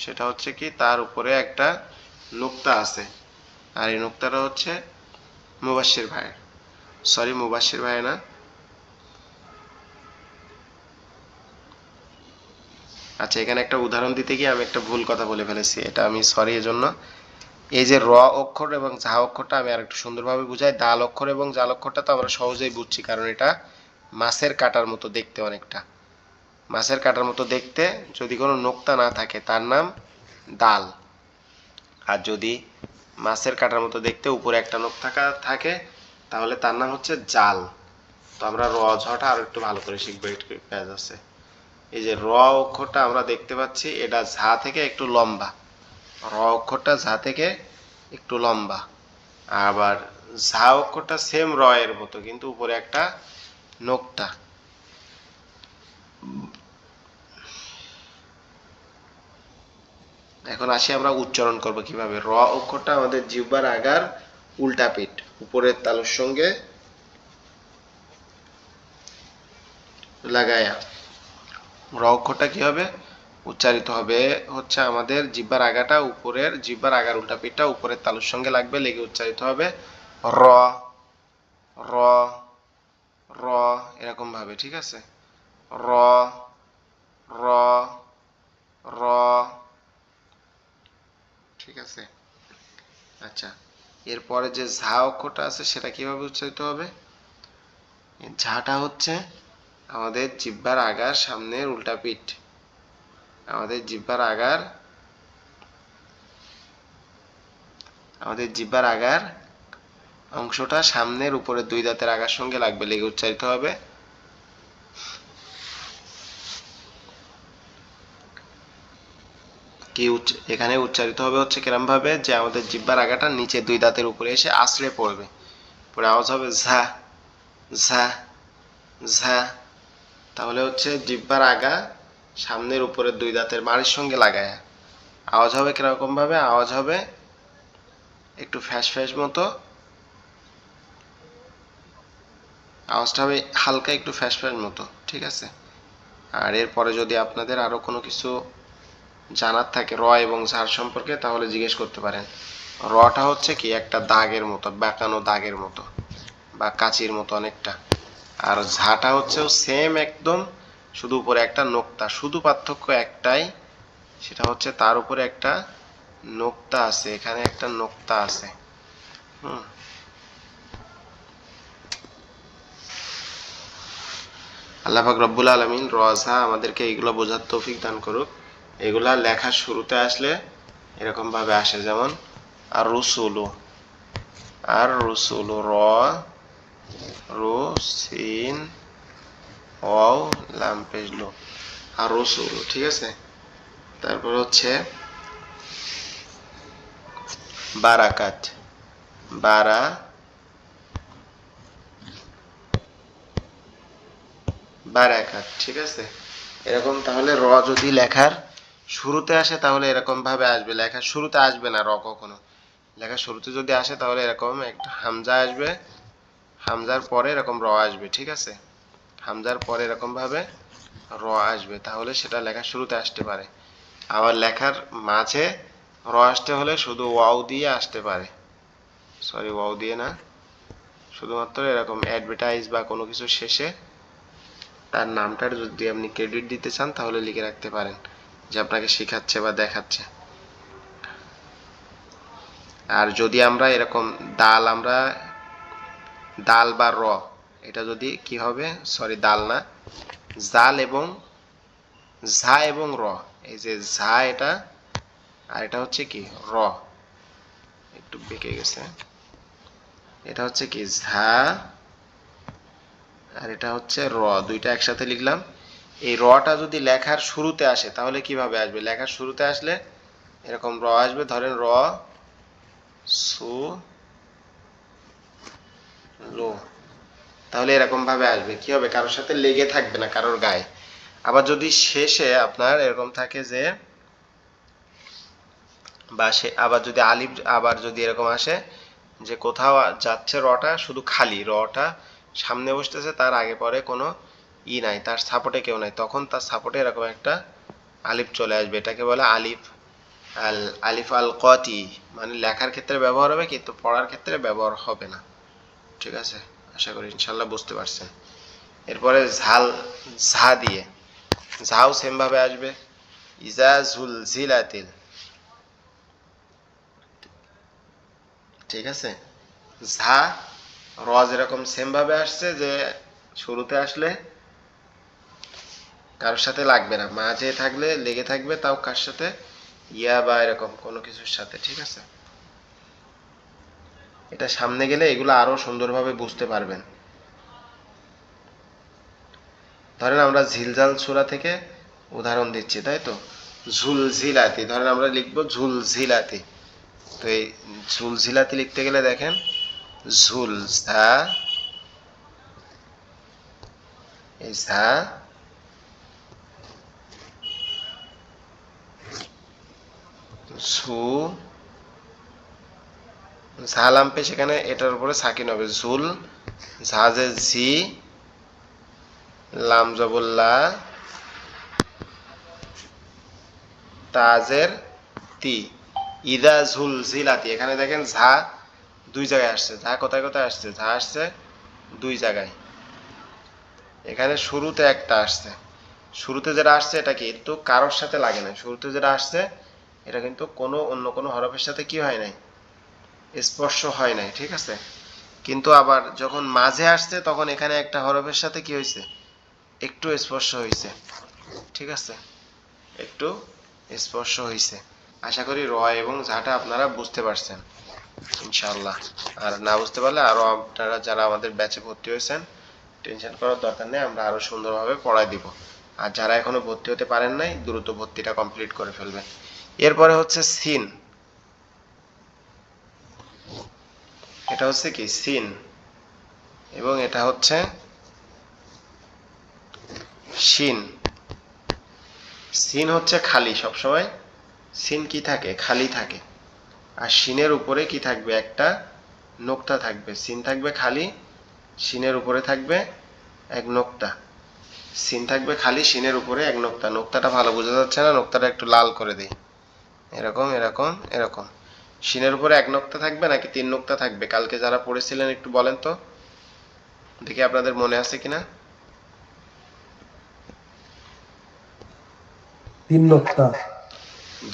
সেটা হচ্ছে কি তার উপরে একটা নোক্তা আছে। আর এই নোক্তাটা হচ্ছে মুবাশশির ভাই, সরি মুবাশশির ভাই না, আচ্ছা এখানে একটা উদাহরণ দিতে গিয়ে আমি একটা ভুল কথা বলে ফেলেছি, এটা আমি সরি এজন্য। এই যে র অক্ষর এবং ঝা অক্ষরটা আমি আর একটু সুন্দরভাবে বুঝাই। দাল অক্ষর এবং জাল অক্ষরটা তো আমরা সহজেই বুঝছি, কারণ এটা মাছের কাঁটার মতো দেখতে, অনেকটা মাছের কাঁটার মতো দেখতে। যদি কোনো নোক্তা না থাকে তার নাম দাল, আর যদি মাছের কাঁটার মতো দেখতে উপরে একটা নোক্তা থাকে তাহলে তার নাম হচ্ছে জাল। তো আমরা র ঝটা আরো একটু ভালো করে শিখবো, একটু কাজ আছে। এই যে র অক্ষরটা আমরা দেখতে পাচ্ছি, এটা ঝা থেকে একটু লম্বা, র অক্ষরটা ঝা থেকে একটু লম্বা। আবার ঝা অক্ষরটা সেম র এর মতো, কিন্তু উপরে একটা নোক্তা। এখন আসি আমরা উচ্চারণ করব কিভাবে। র অক্ষরটা আমাদের জিহ্বার আগার উল্টা পিঠ উপরের তালুর সঙ্গে লাগায়া। র অক্ষরটা কি হবে? উচ্চারিত হবে হচ্ছে আমাদের জিহ্বার আগাটা উপরের, জিহ্বার আগার উল্টা পিঠটা উপরের তালুর সঙ্গে লাগবে, লেগে উচ্চারিত হবে র র র, এরকম ভাবে, ঠিক আছে? র র র, ঠিক আছে? আচ্ছা, এরপরে যে ঝা অক্ষরটা আছে সেটা কিভাবে উচ্চারিত হবে? ঝাটা হচ্ছে আমাদের জিহ্বার আগার সামনের উল্টা পিঠ, আমাদের জিহ্বার আগার, আমাদের জিহ্বার আগার অংশটা সামনের উপরের দুই দাঁতের আগার সঙ্গে লাগবে, লেগে উচ্চারিত হবে কি এখানে উচ্চারিত হবে হচ্ছে কিরম ভাবে, যে আমাদের জিহ্বার আগাটা নিচে দুই দাঁতের উপরে এসে আশ্রয় পড়বে, পরে আওয়াজ হবে ঝা ঝা ঝা। তাহলে হচ্ছে জিহ্বার আগা সামনের উপরের দুই দাঁতের মাড়ির সঙ্গে লাগায় আওয়াজ হবে কিরকম ভাবে? আওয়াজ হবে একটু ফ্যাস ফ্যাস মতো, আওয়াজটা হবে হালকা একটু ফ্যাস ফ্যাস মতো, ঠিক আছে? আর এরপরে যদি আপনাদের আরো কোনো কিছু জানার থাকে র এবং ঝার সম্পর্কে তাহলে জিজ্ঞেস করতে পারেন। রটা হচ্ছে কি একটা দাগের মতো, বাঁকানো দাগের মতো বা কাঁচির মতো অনেকটা। আর ঝাটা হচ্ছে সেম একদম, শুধু উপরে একটা নোক্তা, শুধু পার্থক্য একটাই, সেটা হচ্ছে তার উপরে একটা নোক্তা আছে, এখানে একটা নোক্তা আছে। হুম, আল্লাহ পাক রব্বুল আলামিন রজা আমাদেরকে এইগুলো বোঝার তৌফিক দান করুক। এগুলা লেখার শুরুতে আসলে এরকম ভাবে আসে, যেমন আর রসুলু, আর রসুলু, র রু সিন ওয়াও লাম পেশ লো, আর রসুলু, ঠিক আছে? তারপর হচ্ছে বারাকাত, বারা বারাকাত, ঠিক আছে? এরকম তাহলে র যদি লেখার শুরুতে আসে তাহলে এরকম ভাবে আসবে, লেখার শুরুতে আসবে না র কখনো। লেখার শুরুতে যদি আসে তাহলে এরকম একটা হামজা আসবে, হামজার পরে এরকম র আসবে, ঠিক আছে? হামজার পরে এরকম ভাবে র আসবে, তাহলে সেটা লেখার শুরুতে আসতে পারে। আবার লেখার মাঝে র আসতে হলে শুধু ওয়াও দিয়ে আসতে পারে, সরি ওয়াও দিয়ে না, শুধুমাত্র এরকম অ্যাডভার্টাইজ বা কোনো কিছু শেষে তার নামটার যদি আপনি ক্রেডিট দিতে চান তাহলে লিখে রাখতে পারেন যে আপনাকে শেখাচ্ছে বা দেখাচ্ছে। আর যদি আমরা এরকম আমরা দাল বা র, এটা যদি কি হবে, সরি দাল না, জাল এবং ঝা এবং র, এই যে ঝা এটা, আর এটা হচ্ছে কি র, একটু বেঁকে গেছে, এটা হচ্ছে কি ঝা আর এটা হচ্ছে র, দুইটা একসাথে লিখলাম। এই রটা যদি লেখার শুরুতে আসে তাহলে কিভাবে আসবে? লেখার শুরুতে আসলে এরকম র আসবে, ধরেন র সু লো, তাহলে এরকম ভাবে আসবে, কি হবে? কারোর সাথে লেগে থাকবে না, কারোর গায়ে। আবার যদি শেষে আপনার এরকম থাকে যে, বা সে আবার যদি আলিফ, আবার যদি এরকম আসে যে কোথাও যাচ্ছে রটা শুধু খালি, রটা সামনে বসতেছে, তার আগে পরে কোনো ই নাই, তার সাপোর্টে কেউ নাই, তখন তার সাপোর্টে এরকম একটা আলিফ চলে আসবে, এটাকে বলে আলিফ আল, আলিফ আল কতি, মানে লেখার ক্ষেত্রে ব্যবহার হবে কিন্তু পড়ার ক্ষেত্রে ব্যবহার হবে না, ঠিক আছে? আশা করি ইনশাল্লাহ বুঝতে পারছেন। এরপরে ঝাল, ঝা দিয়ে, ঝাও সেম ভাবে আসবে, ইজা ঝুল ঝিলাতিল, ঠিক আছে? ঝা র যেরকম সেম ভাবে আসছে, যে শুরুতে আসলে কারোর সাথে লাগবে না, মাঝে থাকলে লেগে থাকবে, তাও কার সাথে? ইয়া বা এরকম কোনো কিছুর সাথে, ঠিক আছে? এটা সামনে গেলে এগুলো আরো সুন্দরভাবে বুঝতে পারবেন। ধরেন আমরা ঝিলজাল সূরা থেকে উদাহরণ দিচ্ছি, তাই তো? ঝুলঝিলাতি, ধরেন আমরা লিখবো ঝুলঝিলাতি, তো এই ঝুলঝিলাতি লিখতে গেলে দেখেন ঝুল ঝা, এই ঝা, ঝু, ঝালাম পে, সেখানে এটার উপরে সাকিন হবে, ঝুল, ঝাজে ঝি, লাম জবল্লা, তাজের তি, ইদা ঝুলঝিলাতি। এখানে দেখেন ঝা দুই জায়গায় আসছে। ঝা কোথায় কোথায় আসছে? ঝা আসছে দুই জায়গায়। এখানে শুরুতে একটা আসছে। শুরুতে যেটা আসছে এটা কিন্তু কারোর সাথে লাগে না। শুরুতে যেটা আসছে এটা কিন্তু কোনো অন্য কোনো হরফের সাথে কি হয় নাই, স্পর্শ হয় নাই, ঠিক আছে। কিন্তু আবার যখন মাঝে আসছে তখন এখানে একটা হরফের সাথে কি হয়েছে, একটু স্পর্শ হয়েছে, ঠিক আছে, একটু স্পর্শ হয়েছে। আশা করি র এবং ঝাটা আপনারা বুঝতে পারছেন ইনশাআল্লাহ। আর না বুঝতে পারলে আরো আপনারা যারা আমাদের ব্যাচে ভর্তি হয়েছেন টেনশন করার দরকার নেই, আমরা আরো সুন্দরভাবে পড়াই দিব। আর যারা এখনো ভর্তি হতে পারেন নাই দ্রুত ভর্তিটা কমপ্লিট করে ফেলবেন। এরপরে হচ্ছে সিন। এটা হচ্ছে কি সিন, এবং এটা হচ্ছে শিন। সিন হচ্ছে খালি, সবসময় সিন কি থাকে, খালি থাকে। আর শিনের উপরে কি থাকবে, একটা নোক্তা থাকবে। সিন থাকবে খালি, শিনের উপরে থাকবে এক নোক্তা। সিন থাকবে খালি, শিনের উপরে এক নোক্তা। নোক্তাটা ভালো বোঝা যাচ্ছে না, নোক্তাটা একটু লাল করে দিই। এরকম এরকম এরকম। শিনের উপরে এক নোক্তা থাকবে নাকি তিন নোক্তা থাকবে? কালকে যারা পড়েছিলেন একটু বলেন তো দেখি আপনাদের মনে আছে কিনা। 3 নোক্তা।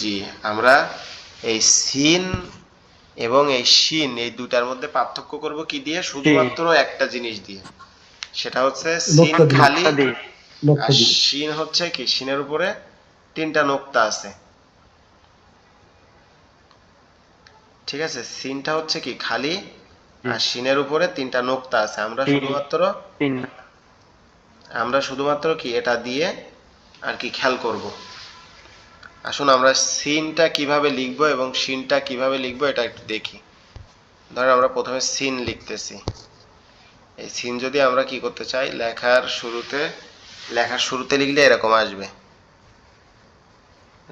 জি, আমরা এই সিন এবং এই শিন এই দুটার মধ্যে পার্থক্য করব কি দিয়ে? শুধুমাত্র একটা জিনিস দিয়ে, সেটা হচ্ছে সিন নোক্তা দিয়ে। খালি, নোক্তা দিয়ে। নোক্তা আর দিয়ে। শিন হচ্ছে কি, শিনের উপরে তিনটা নোক্তা আছে, ঠিক আছে। সিনটা হচ্ছে কি খালি, জি। আর শিনের উপরে তিনটা নোক্তা আছে। তিন। আমরা শুধুমাত্র কি এটা দিয়ে আর কি খেয়াল করব। আসুন আমরা সিনটা কিভাবে লিখবো এবং শিনটা কিভাবে লিখবো এটা একটু দেখি। ধরেন আমরা প্রথমে সিন লিখতেছি। এই সিন যদি আমরা কি করতে চাই, লেখার শুরুতে লিখলে এরকম আসবে,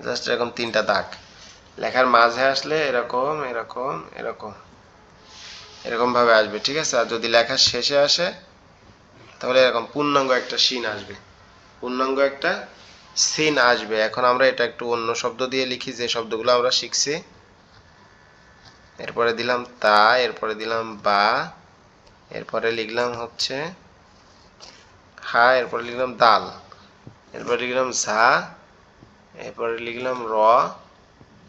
জাস্ট এরকম তিনটা দাগ। লেখার মাঝে আসলে এরকম এরকম এরকম এরকম ভাবে আসবে, ঠিক আছে। আর যদি লেখার শেষে আসে তাহলে এরকম পূর্ণাঙ্গ একটা সিন আসবে, পূর্ণাঙ্গ একটা সিন আসবে। এখন আমরা এটা একটু অন্য শব্দ দিয়ে লিখি, যে শব্দগুলো আমরা শিখছি। এরপরে দিলাম তা, এরপরে দিলাম বা, এরপরে লিখলাম হচ্ছে হা, এরপরে লিখলাম দাল, এরপরে লিখলাম ঝা, এরপরে লিখলাম র,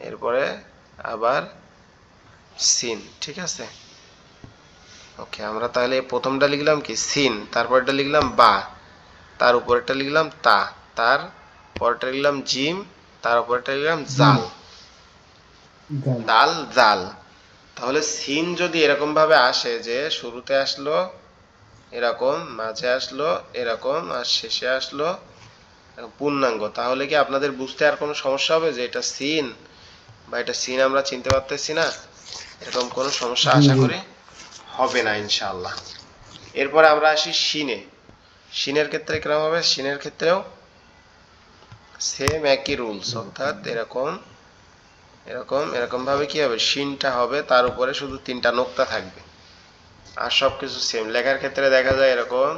এরপরে আবার সিন, ঠিক আছে। ওকে, আমরা তাহলে প্রথমটা লিখলাম কি সিন, তারপরটা লিখলাম বা, তার উপরেরটা লিখলাম তা, তার পরেরটা লিখলাম জিম, তার উপরেরটা লিখলাম জাল, জাল। দাল জাল। তাহলে সিন যদি এরকম ভাবে আসে যে শুরুতে আসলো এরকম, মাঝে আসলো এরকম, আর শেষে আসলো পূর্ণাঙ্গ, তাহলে কি আপনাদের বুঝতে আর কোনো সমস্যা হবে যে এটা সিন বা এটা সিন আমরা চিনতে পারতেছি না? এরকম কোনো সমস্যা জি আশা জি। করি হবে না ইনশাআল্লাহ। এরপরে আমরা আসি শিনে। শিনের ক্ষেত্রে কিরকম হবে? শিনের ক্ষেত্রেও সেম একই রুলস, অর্থাৎ এরকম এরকম এরকম ভাবে কি হবে, শিনটা হবে, তার উপরে শুধু তিনটা নোক্তা থাকবে, আর সবকিছু সেম। লেখার ক্ষেত্রে দেখা যায় এরকম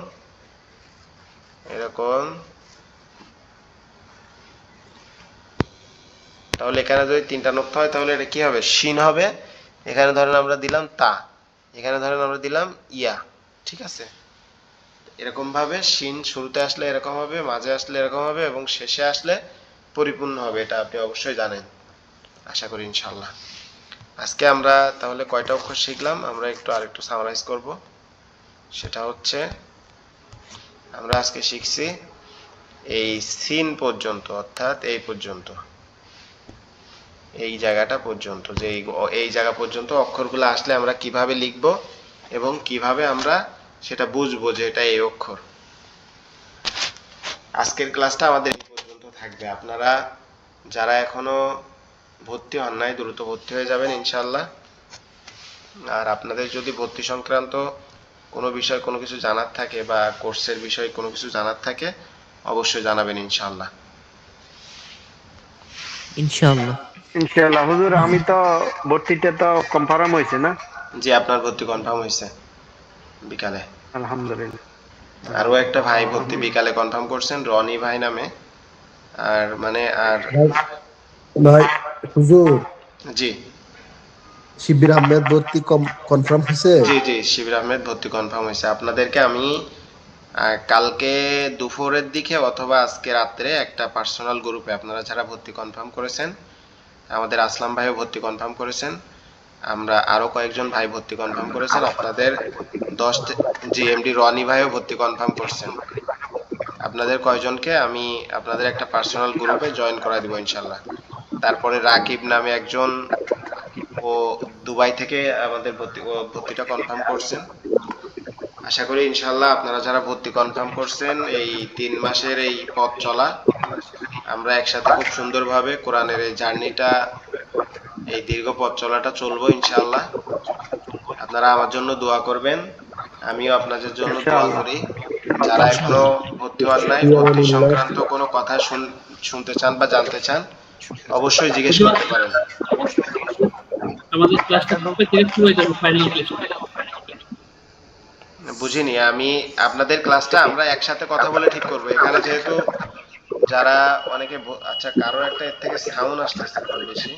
এরকম। তাহলে এখানে যদি তিনটা নোক্তা হয় তাহলে এটা কি হবে, শিন হবে। এখানে ধরেন আমরা দিলাম তা, এখানে ধরেন আমরা দিলাম ইয়া, ঠিক আছে। এরকম ভাবে শিন শুরুতে আসলে এরকম হবে, মাঝে আসলে এরকম হবে, এবং শেষে আসলে পরিপূর্ণ হবে। এটা আপনি অবশ্যই জানেন আশা করি ইনশাআল্লাহ। আজকে আমরা তাহলে কয়টা অক্ষর শিখলাম আমরা একটু আরেকটু সামারাইজ করব। সেটা হচ্ছে আমরা আজকে শিখছি এই সিন পর্যন্ত, অর্থাৎ এই পর্যন্ত, এই জায়গাটা পর্যন্ত, যে এই জায়গা পর্যন্ত অক্ষরগুলো আসলে আমরা কিভাবে লিখব এবং কিভাবে আমরা সেটা বুঝবো যে এটা এই অক্ষর। আজকের ক্লাসটা আমাদের এই পর্যন্ত থাকবে। আপনারা যারা এখনো ভর্তি হন নাই দ্রুত ভর্তি হয়ে যাবেন ইনশাআল্লাহ। আর আপনাদের যদি ভর্তি সংক্রান্ত কোনো বিষয় কোনো কিছু জানার থাকে বা কোর্সের বিষয়ে কোনো কিছু জানার থাকে অবশ্যই জানাবেন ইনশাআল্লাহ। ইনশাআল্লাহ। ইনশাআল্লাহ হুজুর, আমি তো ভর্তিটা তো কনফার্ম হয়েছে না? জি, আপনার ভর্তি কনফার্ম হয়েছে বিকালে। আলহামদুলিল্লাহ। আরো একটা ভাই ভর্তি বিকালে কনফার্ম করছেন, রনি ভাই নামে। আর মানে আর ভাই ভাই হুজুর, জি শিবির আহমেদ ভর্তি কনফার্ম হয়েছে? জি জি শিবির আহমেদ ভর্তি কনফার্ম হয়েছে। আপনাদেরকে আমি কালকে দুপুরের দিকে অথবা আজকে রাত্রে একটা পার্সোনাল গ্রুপে আপনারা যারা ভর্তি কনফার্ম করেছেন, আমাদের আসলাম ভাইও ভর্তি কনফার্ম করেছেন, আমরা আরো কয়েকজন ভাই ভর্তি কনফার্ম করেছেন, আপনাদের 10 জিএমডি রনি ভাইও ভর্তি কনফার্ম করছেন। আপনাদের কয়জনকে আমি আপনাদের একটা পার্সোনাল গ্রুপে জয়েন করা দিব ইনশাল্লাহ। তারপরে রাকিব নামে একজন, ও দুবাই থেকে আমাদের ভর্তিটা কনফার্ম করছেন। আশা করি ইনশাল্লাহ আপনারা যারা ভর্তি কনফার্ম করছেন, এই 3 মাসের এই পথ চলা আমরা একসাথে খুব সুন্দরভাবে কোরআনের এই জার্নিটা, এই দীর্ঘ পথ চলাটা চলবো ইনশাল্লাহ। আপনারা আমার জন্য দোয়া করবেন, আমিও আপনাদের জন্য দোয়া ইনশাআল্লাহ। করি। যারা এখনো ভর্তি হন নাই, ভর্তি সংক্রান্ত কোনো কথা শুনতে চান বা জানতে চান, অবশ্যই জিজ্ঞেস হুজুর, করতে পারেন। আমাদের ক্লাসটা কবে থেকে শুরু হয়ে যাবে ফাইনাল ক্লাসটা? বুঝিনি আমি, আপনাদের ক্লাসটা আমরা একসাথে কথা বলে ঠিক করব। এখানে যেহেতু যারা অনেকে আচ্ছা, কারোর একটা এর থেকে সাউন্ড আসতেছে খুব বেশি।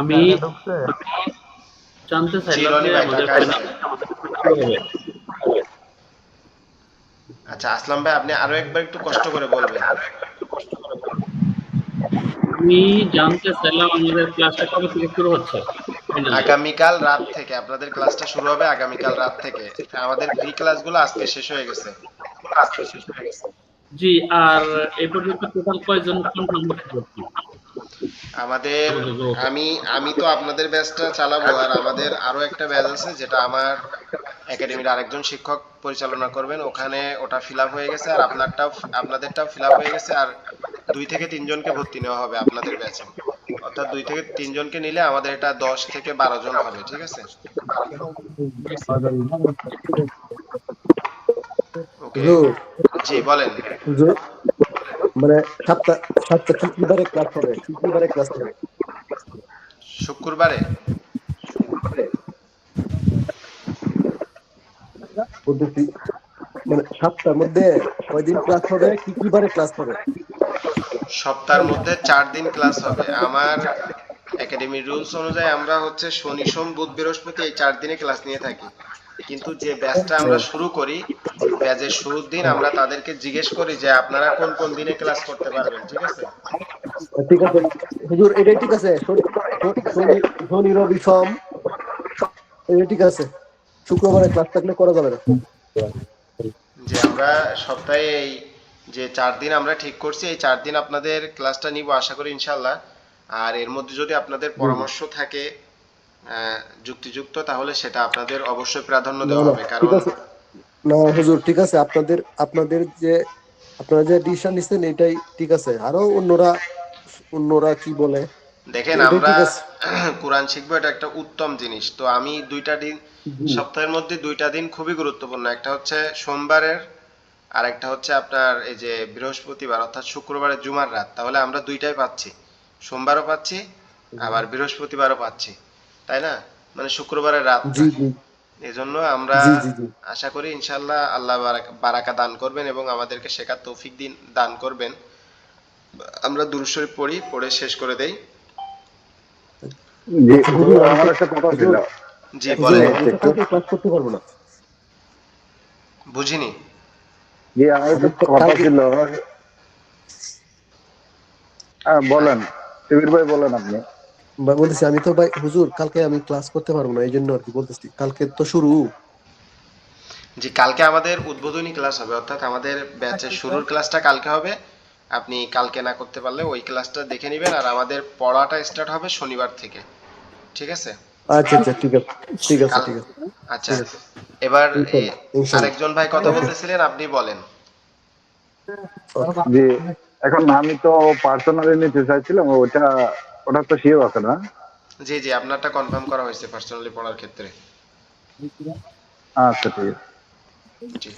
আমি জানতে জি চাইলাম রনি যে ভাই, আমাদের টাকা ফাইনাল আসবে। কবে হবে? আচ্ছা আসলাম ভাই, আপনি আরো একবার একটু কষ্ট করে বলবেন। আমি জানতে চাইলাম আমাদের ক্লাসটা কবে থেকে শুরু হচ্ছে ফাইনালি? আগামীকাল রাত থেকে আপনাদের ক্লাসটা শুরু হবে, আগামীকাল রাত থেকে। আমাদের প্রি ক্লাসগুলো আজকে শেষ হয়ে গেছে। জি, আর এই পর্যন্ত টোটাল কয়জন কনফার্ম হচ্ছে আমাদের আমাদের গ্রুপে? আমি আমি তো আপনাদের ব্যাচটা চালাবো, আর আমাদের আরো একটা ব্যাচ আছে যেটা আমার একাডেমির আরেকজন শিক্ষক পরিচালনা করবেন, ওখানে ওটা ফিল আপ হয়ে গেছে, আর আপনাদেরটাও ফিল আপ হয়ে গেছে। আর 2 থেকে 3 জনকে ভর্তি নেওয়া হবে আপনাদের ব্যাচে, অর্থাৎ 2 থেকে 3 জনকে নিলে আমাদের এটা 10 থেকে 12 জন হবে, ঠিক আছে? ওকে, হুজুর, জি বলেন। হুজুর, মানে সাতটা সাতটা কি বারে ক্লাস হবে? কি বারে ক্লাস হবে? শুক্রবারে পদ্ধতি মানে সাতটার মধ্যে কয়দিন ক্লাস হবে? কি বারে ক্লাস হবে? সপ্তাহের মধ্যে 4 দিন ক্লাস হবে। আমার একাডেমির রুলস অনুযায়ী আমরা হচ্ছে শনি সোম বুধ বৃহস্পতি এই 4 দিনে ক্লাস নিয়ে থাকি। কিন্তু যে ব্যাচটা আমরা হ্যাঁ, শুরু করি, ব্যাচের শুরুর দিন আমরা তাদেরকে জিজ্ঞেস করি যে আপনারা কোন কোন দিনে ক্লাস করতে পারবেন, ঠিক আছে? ঠিক আছে হুজুর, এটাই ঠিক আছে। শনি শনি রবি সোম, এটা ঠিক আছে। শুক্রবারে ক্লাস থাকলে করা যাবে না। যে আমরা সপ্তাহে এই যে 4 দিন আমরা ঠিক করছি, এই 4 দিন আপনাদের ক্লাসটা নিব আশা করি ইনশাল্লাহ। আর এর মধ্যে যদি আপনাদের জি, জি। পরামর্শ থাকে যুক্তিযুক্ত, তাহলে সেটা আপনাদের অবশ্যই প্রাধান্য না দেওয়া না হবে, ঠিক কারণ আছে। না হুজুর, ঠিক আছে। আপনাদের যে আপনারা যে ডিসিশন নিচ্ছেন এটাই ঠিক আছে। আরো অন্যরা অন্যরা কি বলে, দেখেন এটাই আমরা ঠিক আছে। কোরআন শিখবো, এটা একটা উত্তম জিনিস। তো আমি 2টা দিন, জি সপ্তাহের মধ্যে 2টা দিন খুবই গুরুত্বপূর্ণ। একটা হচ্ছে সোমবারের, আর একটা হচ্ছে আপনার এই যে বৃহস্পতিবার অর্থাৎ শুক্রবারের জুমার রাত। তাহলে আমরা দুইটাই পাচ্ছি, সোমবারও পাচ্ছি আবার বৃহস্পতিবারও পাচ্ছি, তাই না? মানে শুক্রবারের জি রাতটা। জি এজন্য আমরা জি জি জি আশা করি ইনশাল্লাহ আল্লাহ বারাকা দান করবেন এবং আমাদেরকে শেখার তৌফিক দান করবেন। আমরা দুরূদ শরীফ পড়ি, পড়ে শেষ করে দেই। জি আচ্ছা হুজুর, হুজুর, আমার একটা কথা ছিল। হুজুর জি হুজুর বলেন। আমি তো কালকে ক্লাস করতে পারবো না। বুঝিনি। জি, আমার আমি একটা তো কথা কালকে ছিল। হ্যাঁ বলেন, শিবির ভাই বলেন আপনি। বলতেছি, আমি তো ভাই হুজুর কালকে আমি ক্লাস করতে পারবো না, এই জন্য আর কি বলতেছি। কালকে তো শুরু। জি কালকে আমাদের উদ্বোধনী ক্লাস হবে, অর্থাৎ আমাদের ব্যাচের শুরুর ক্লাসটা কালকে হবে। আপনি কালকে না করতে পারলে ওই ক্লাসটা দেখে নেবেন, আর আমাদের পড়াটা স্টার্ট হবে শনিবার থেকে, ঠিক আছে? আচ্ছা আচ্ছা, ঠিক আছে ঠিক আছে কাল ঠিক আছে আচ্ছা, ঠিক আছে। এবার ইনশাল্লাহ ইনশাল্লাহ। আরেকজন ভাই কথা ওকে বলতেছিলেন, আপনি বলেন। ওকে। জি, এখন আমি তো পার্সোনালি নিতে চাইছিলাম, ওটা ওটা তো শিওর আছে না? জি জি আপনারটা কনফার্ম করা হয়েছে পার্সোনালি পড়ার ক্ষেত্রে। আচ্ছা ঠিক আছে। জি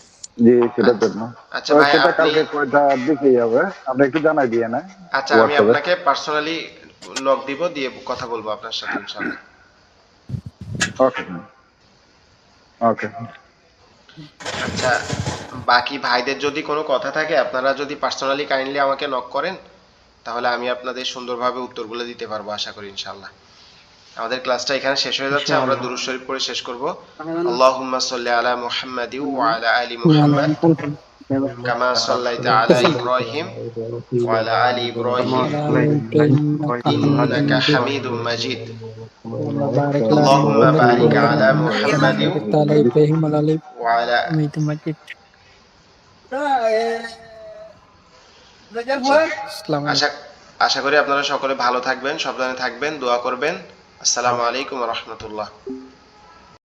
জি, সেটার আচ্ছা। জন্য। আচ্ছা তো ভাই সেটা আপনি, কালকে কয়টার দিকেই হবে আপনি একটু জানাই দিয়ে না আচ্ছা আমি হোয়াটসঅ্যাপে। আপনাকে পার্সোনালি নক দিব, দিয়ে কথা বলবো আপনার সাথে ইনশাআল্লাহ। ওকে ওকে। আচ্ছা, বাকি ভাইদের যদি কোনো কথা থাকে আপনারা যদি পার্সোনালি কাইন্ডলি আমাকে নক করেন, তাহলে আমি আপনাদের সুন্দরভাবে উত্তরগুলো দিতে পারবো আশা করি ইনশাআল্লাহ। আমাদের ক্লাসটা এখানে শেষ হয়ে যাচ্ছে, আমরা দুরূদ শরীফ পড়ে শেষ করব। আল্লাহুম্মা সাল্লি আলা মুহাম্মাদি ওয়া আলা আলি মুহাম্মাদ কামা সাল্লাইতা আলা ইব্রাহিম ওয়া আলা আলি ইব্রাহিম ইন্নাকা হামিদুম মাজিদ। আল্লাহুম্মা বারিক আলা মুহাম্মাদি ওয়া আলা আশা আশা করি আপনারা সকলে ভালো থাকবেন, সাবধানে থাকবেন, দোয়া করবেন। আসসালামু আলাইকুম ওয়া রাহমাতুল্লাহ।